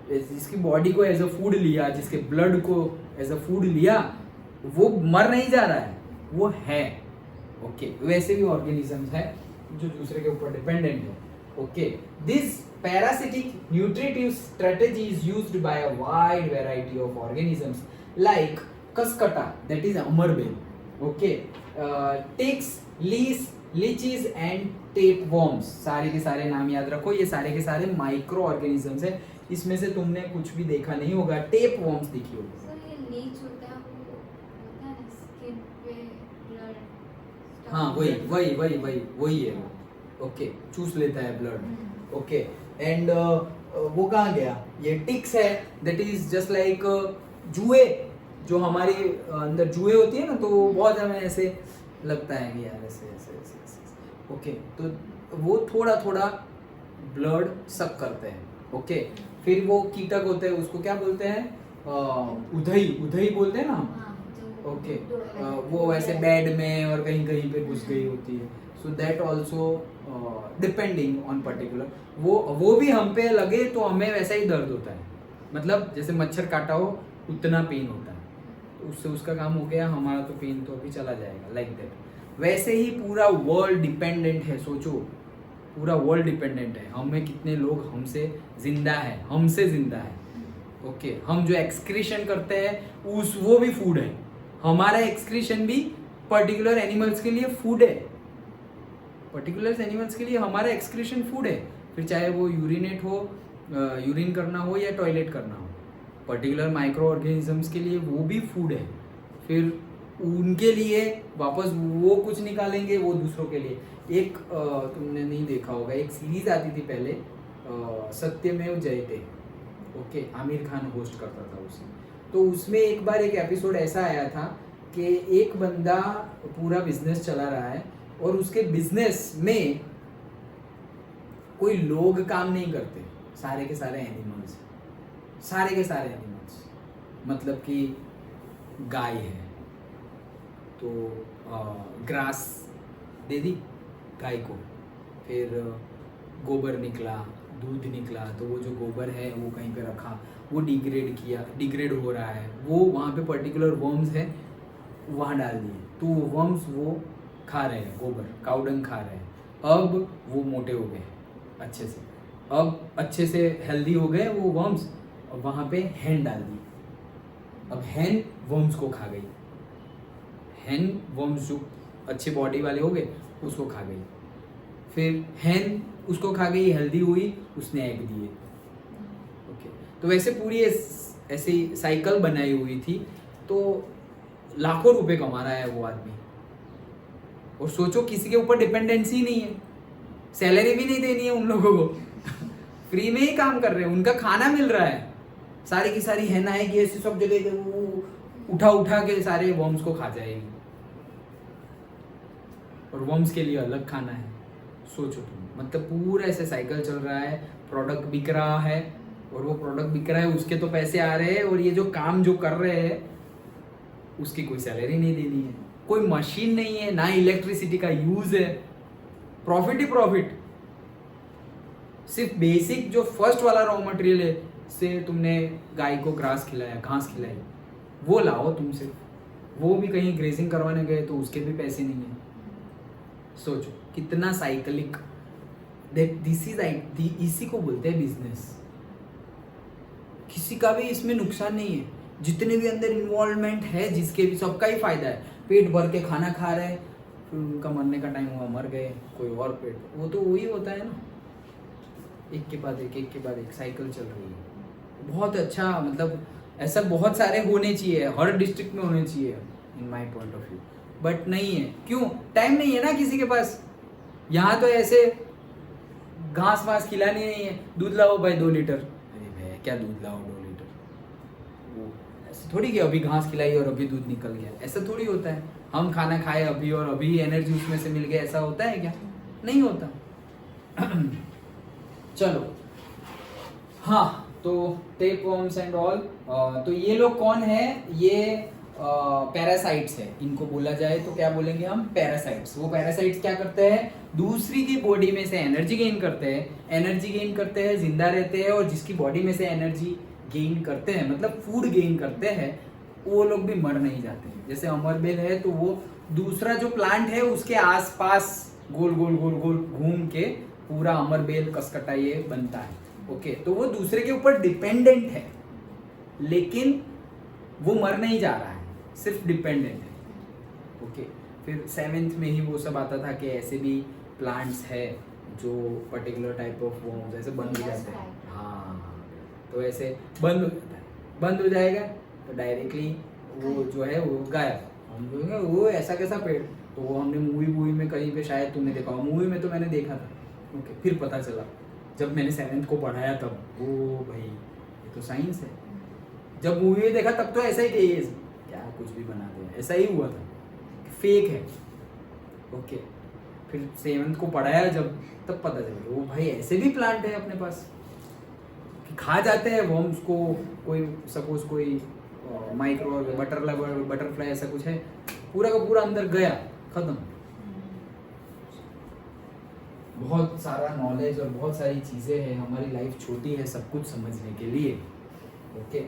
Speaker 1: जिसकी बॉडी को एज अ फूड लिया, जिसके ब्लड को एज अ फूड लिया, वो मर नहीं जा रहा है, वो है, ओके। वैसे भी ऑर्गेनिजम्स है जो दूसरे के ऊपर डिपेंडेंट है, okay. This parasitic nutritive strategy is used by a wide variety of organisms like Cuscuta, that is amarben, okay, ticks, leeches and tapeworms। सारे के सारे नाम याद रखो, ये सारे के सारे माइक्रो ऑर्गेनिजम्स है, इसमें से तुमने कुछ भी देखा नहीं होगा, टेपवर्म्स देखी होगी।
Speaker 2: सर ये लीच होता है, वो होता है ना स्किन पे ब्लड,
Speaker 1: हाँ वही है वो, ओके, चूस लेता है ब्लड, ओके। एंड वो कहाँ गया? ये टिक्स है, दैट इज जस्ट लाइक जुए, जो हमारे अंदर जुए होती है ना, तो बहुत हमें ऐसे लगता है कि यार ऐसे ऐसे ऐसे ऐसे, ओके, तो वो थोड़ा थोड़ा ब्लड सक करते हैं, ओके। फिर वो कीटक होते हैं, उसको क्या बोलते हैं, उधई उधई बोलते हैं ना हम।
Speaker 2: हाँ, जो
Speaker 1: ओके,
Speaker 2: दो-
Speaker 1: वो वैसे बेड में और कहीं कहीं पे घुस गई होती है। So that also depending on particular, वो भी हम पे लगे तो हमें वैसा ही दर्द होता है, मतलब जैसे मच्छर काटा हो उतना पेन होता है, तो उससे उसका काम हो गया, हमारा तो पेन तो अभी चला जाएगा, लाइक दैट। वैसे ही पूरा वर्ल्ड डिपेंडेंट है, सोचो पूरा वर्ल्ड डिपेंडेंट है, हमें कितने लोग हमसे जिंदा है, हमसे जिंदा है। ओके, हम जो एक्सक्रीशन करते हैं उस वो भी फूड है, हमारा एक्सक्रीशन भी पर्टिकुलर एनिमल्स के लिए फूड है, पर्टिकुलर एनिमल्स के लिए हमारा एक्सक्रीशन फूड है, फिर चाहे वो यूरिनेट हो, यूरिन करना हो या टॉयलेट करना हो, पर्टिकुलर माइक्रो ऑर्गेनिजम्स के लिए वो भी फूड है, फिर उनके लिए वापस वो कुछ निकालेंगे वो दूसरों के लिए। एक तुमने नहीं देखा होगा, एक सीरीज आती थी पहले, सत्यमेव जयते, ओके, आमिर खान होस्ट करता था उसे, तो उसमें एक बार एक एपिसोड ऐसा आया था कि एक बंदा पूरा बिजनेस चला रहा है और उसके बिजनेस में कोई लोग काम नहीं करते, सारे के सारे एनिमल्स, सारे के सारे एनिमल्स, मतलब कि गाय है तो ग्रास दे दी गाय को, फिर गोबर निकला, दूध निकला, तो वो जो गोबर है वो कहीं पे रखा, वो डिग्रेड किया, डिग्रेड हो रहा है, वो वहाँ पे पर्टिकुलर वर्म्स है वहाँ डाल दिए, तो वो वर्म्स वो खा रहे हैं, गोबर काउडंग खा रहे हैं, अब वो मोटे हो गए अच्छे से, अब अच्छे से हेल्दी हो गए वो वर्म्स, और वहाँ पे हैन डाल दी, अब हैन वर्म्स को खा गई, हैन वर्म्स जो अच्छे बॉडी वाले हो गए उसको खा गई, फिर हैन उसको खा गई, हेल्दी हुई, उसने एग दिए। ओके, तो वैसे पूरी ऐसी साइकिल बनाई हुई थी, तो लाखों रुपए कमा रहा है वो आदमी, और सोचो किसी के ऊपर डिपेंडेंसी नहीं है, सैलरी भी नहीं देनी है उन लोगों को फ्री में ही काम कर रहे हैं, उनका खाना मिल रहा है, सारी की सारी हैन आएगी ऐसी सब जगह वो उठा उठा के सारे वर्म्स को खा जाएगी, और वर्म्स के लिए अलग खाना है, सोचो तुम, मतलब पूरा ऐसे साइकिल चल रहा है, प्रोडक्ट बिक रहा है, और वो प्रोडक्ट बिक रहा है उसके तो पैसे आ रहे हैं, और ये जो काम जो कर रहे हैं उसकी कोई सैलरी नहीं देनी है, कोई मशीन नहीं है, ना इलेक्ट्रिसिटी का यूज है, प्रॉफिट ही प्रॉफिट, सिर्फ बेसिक जो फर्स्ट वाला रॉ मटेरियल है से तुमने गाय को ग्रास खिलाया, घास खिलाई, वो लाओ तुम, सिर्फ वो भी कहीं ग्रेजिंग करवाने गए तो उसके भी पैसे नहीं है, सोचो कितना साइकिलिक, दिस इज इसी को बोलते हैं बिजनेस, किसी का भी इसमें नुकसान नहीं है, जितने भी अंदर इन्वॉल्वमेंट है जिसके भी, सबका ही फायदा है, पेट भर के खाना खा रहे हैं, फिर उनका मरने का टाइम हुआ मर गए, कोई और पेट, वो तो वही होता है ना, एक के बाद एक साइकिल चल रही है, बहुत अच्छा, मतलब ऐसा बहुत सारे होने चाहिए, हर डिस्ट्रिक्ट में होने चाहिए in my point of view, but नहीं है, क्यों, टाइम नहीं है ना किसी के पास, यहाँ तो ऐसे घास वास खिलानी नहीं है, दूध लाओ भाई 2 लीटर, अरे भाई क्या दूध लाओ 2 लीटर, वो ऐसे थोड़ी कि अभी घास खिलाई और अभी दूध निकल गया, ऐसा थोड़ी होता है, हम खाना खाए अभी और अभी एनर्जी उसमें से मिल गया, ऐसा होता है क्या, नहीं होता चलो, हाँ, तो टेपवर्म्स एंड ऑल, तो ये लोग कौन है, ये पैरासाइट्स है, इनको बोला जाए तो क्या बोलेंगे हम, पैरासाइट्स। वो पैरासाइट्स क्या करते हैं, दूसरी की बॉडी में से एनर्जी गेन करते हैं, जिंदा रहते हैं, और जिसकी बॉडी में से एनर्जी गेन करते हैं, मतलब फूड गेन करते हैं, वो लोग भी मर नहीं जाते। जैसे अमरबेल है तो वो दूसरा जो प्लांट है उसके आसपास गोल गोल गोल गोल घूम के पूरा अमरबेल कसकटा ये बनता है। ओके, तो वो दूसरे के ऊपर डिपेंडेंट है, लेकिन वो मर नहीं जा रहा है, सिर्फ डिपेंडेंट है। ओके, फिर 7th में ही वो सब आता था कि ऐसे भी प्लांट्स है जो पर्टिकुलर टाइप ऑफ वर्म्स ऐसे बंद हो जाते हैं। हाँ, तो ऐसे बंद हो जाता है, बंद हो जाएगा तो डायरेक्टली वो जो है वो गायब। हम बोलेंगे वो ऐसा कैसा पेड़, तो वो हमने मूवी में कहीं पे शायद तुमने देखा, मूवी में तो मैंने देखा था। ओके, फिर पता चला जब मैंने 7th को पढ़ाया तब, ओ भाई ये तो साइंस है। जब मूवी में देखा तब तो ऐसा ही थे, क्या कुछ भी बना दे, ऐसा ही हुआ था, फेक है। ओके, फिर 7th को पढ़ाया जब, तब पता चला वो भाई ऐसे भी प्लांट है अपने पास, खा जाते हैं वो, हम उसको कोई सपोज कोई माइक्रो बटरफ्लाई ऐसा कुछ है, पूरा का पूरा अंदर गया, खत्म। बहुत सारा नॉलेज और बहुत सारी चीज़ें हैं, हमारी लाइफ छोटी है सब कुछ समझने के लिए। Okay,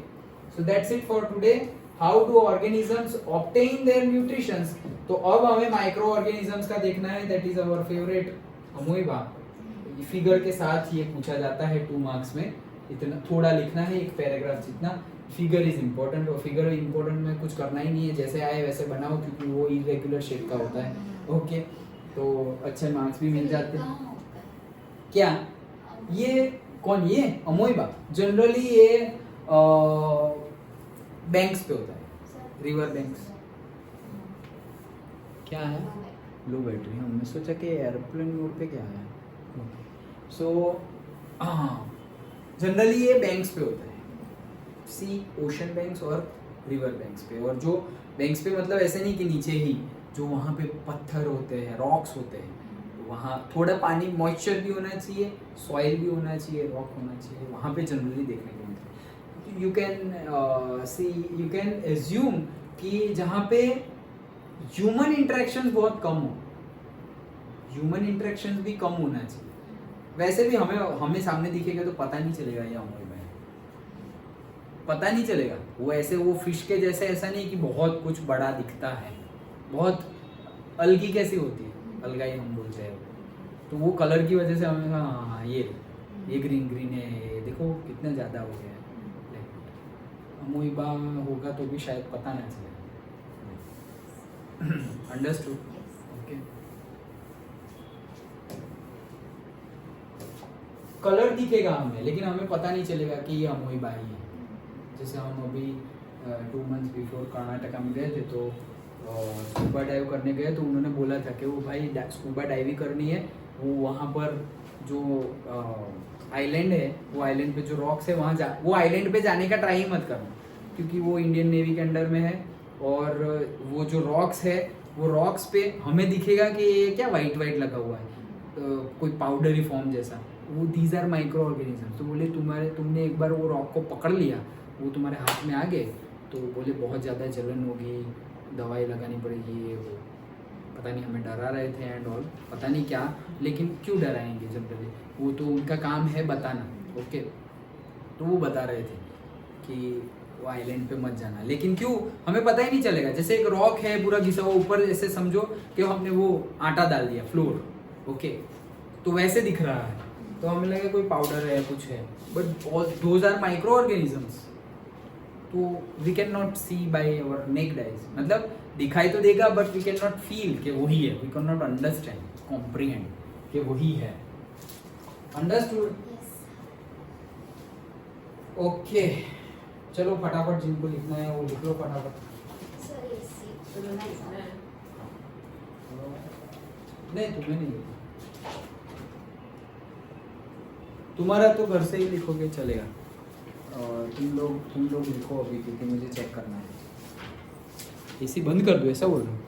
Speaker 1: so that's it for today. How do organisms obtain their nutritions. तो अब हमें माइक्रो ऑर्गेनिजम्स का देखना है, that is our favourite amoeba. Figure के साथ ये पूछा जाता है 2 मार्क्स में, इतना थोड़ा लिखना है, एक पैराग्राफ जितना। फिगर इज इम्पोर्टेंट, और फिगर इम्पोर्टेंट में कुछ करना ही नहीं है, जैसे आए वैसे बनाओ, क्योंकि वो इरेगुलर शेप का होता है। ओके, तो अच्छे मार्क्स भी मिल जाते हैं। क्या ये कौन, ये अमोइबा जनरली ये बैंक्स पे होता है, रिवर बैंक्स। क्या है, लो बैटरी, हमने सोचा कि एयरप्लेन मोड पे क्या है। सो हाँ, जनरली ये बैंक्स पे होता है, सी ओशन बैंक्स और रिवर बैंक्स पे। और जो बैंक्स पे मतलब ऐसे नहीं कि नीचे ही, जो वहाँ पे पत्थर होते हैं, रॉक्स होते हैं, वहाँ थोड़ा पानी मॉइस्चर भी होना चाहिए, सॉइल भी होना चाहिए, रॉक होना चाहिए, वहाँ पे जनरली देखने को मिलता है। You can see, you can assume कि जहाँ पे ह्यूमन इंटरेक्शन बहुत कम हो, ह्यूमन इंटरेक्शन भी कम होना चाहिए। वैसे भी हमें सामने दिखेगा तो पता नहीं चलेगा ये अमोइबा है, पता नहीं चलेगा। वो ऐसे वो फिश के जैसे ऐसा नहीं कि बहुत कुछ बड़ा दिखता है, बहुत अलगी कैसी होती है, अलगाई हम बोलते हैं, तो वो कलर की वजह से हमें हाँ ये ग्रीन ग्रीन है, ये देखो कितना ज़्यादा हो गया है। अमोइबा होगा तो भी शायद पता ना चलेगा। अंडरस्टूड? ओके, कलर दिखेगा हमें, लेकिन हमें पता नहीं चलेगा कि ये अमोइबा ही है। जैसे हम अभी 2 मंथ्स बिफोर कर्नाटका में गए थे, तो स्कूबा डाइव करने गए, तो उन्होंने बोला था कि वो भाई स्कूबा डाइविंग करनी है, वो वहाँ पर जो आइलैंड है, वो आइलैंड पे जो रॉक्स है वहाँ वो आइलैंड पे जाने का ट्राई मत करना, क्योंकि वो इंडियन नेवी के अंडर में है। और वो जो रॉक्स है, वो रॉक्स पे हमें दिखेगा कि ये क्या वाइट वाइट लगा हुआ है, कोई पाउडरी फॉर्म जैसा, वो दीज आर माइक्रो ऑर्गेनिज्म। तो बोले तुमने एक बार वो रॉक को पकड़ लिया, वो तुम्हारे हाथ में आ गए, तो बोले बहुत ज़्यादा जलन होगी, दवाई लगानी पड़ेगी, ये वो पता नहीं, हमें डरा रहे थे एंड ऑल, पता नहीं क्या, लेकिन क्यों डराएंगे जनरली, वो तो उनका काम है बताना। ओके, तो वो बता रहे थे कि वो आइलैंड पे मत जाना, लेकिन क्यों हमें पता ही नहीं चलेगा। जैसे एक रॉक है पूरा घिसा हुआ ऊपर, ऐसे समझो कि हमने वो आटा डाल दिया फ्लोर, ओके, तो वैसे दिख रहा है, तो हमें लगा कोई पाउडर है, कुछ है, but those are micro organisms. तो we can not see by our naked eyes, मतलब दिखाई तो देगा but we can not feel कि वही है, we can not understand, comprehend कि वही है। अंडरस्टूड? ओके, चलो फटाफट जिनको लिखना है वो लिख लो फटाफट। नहीं, तुम्हें नहीं लिखना, तुम्हारा तो घर से ही लिखोगे चलेगा। और तुम लोग लिखो अभी, क्योंकि मुझे चेक करना है। एसी बंद कर दो, ऐसा बोल रहा हूँ।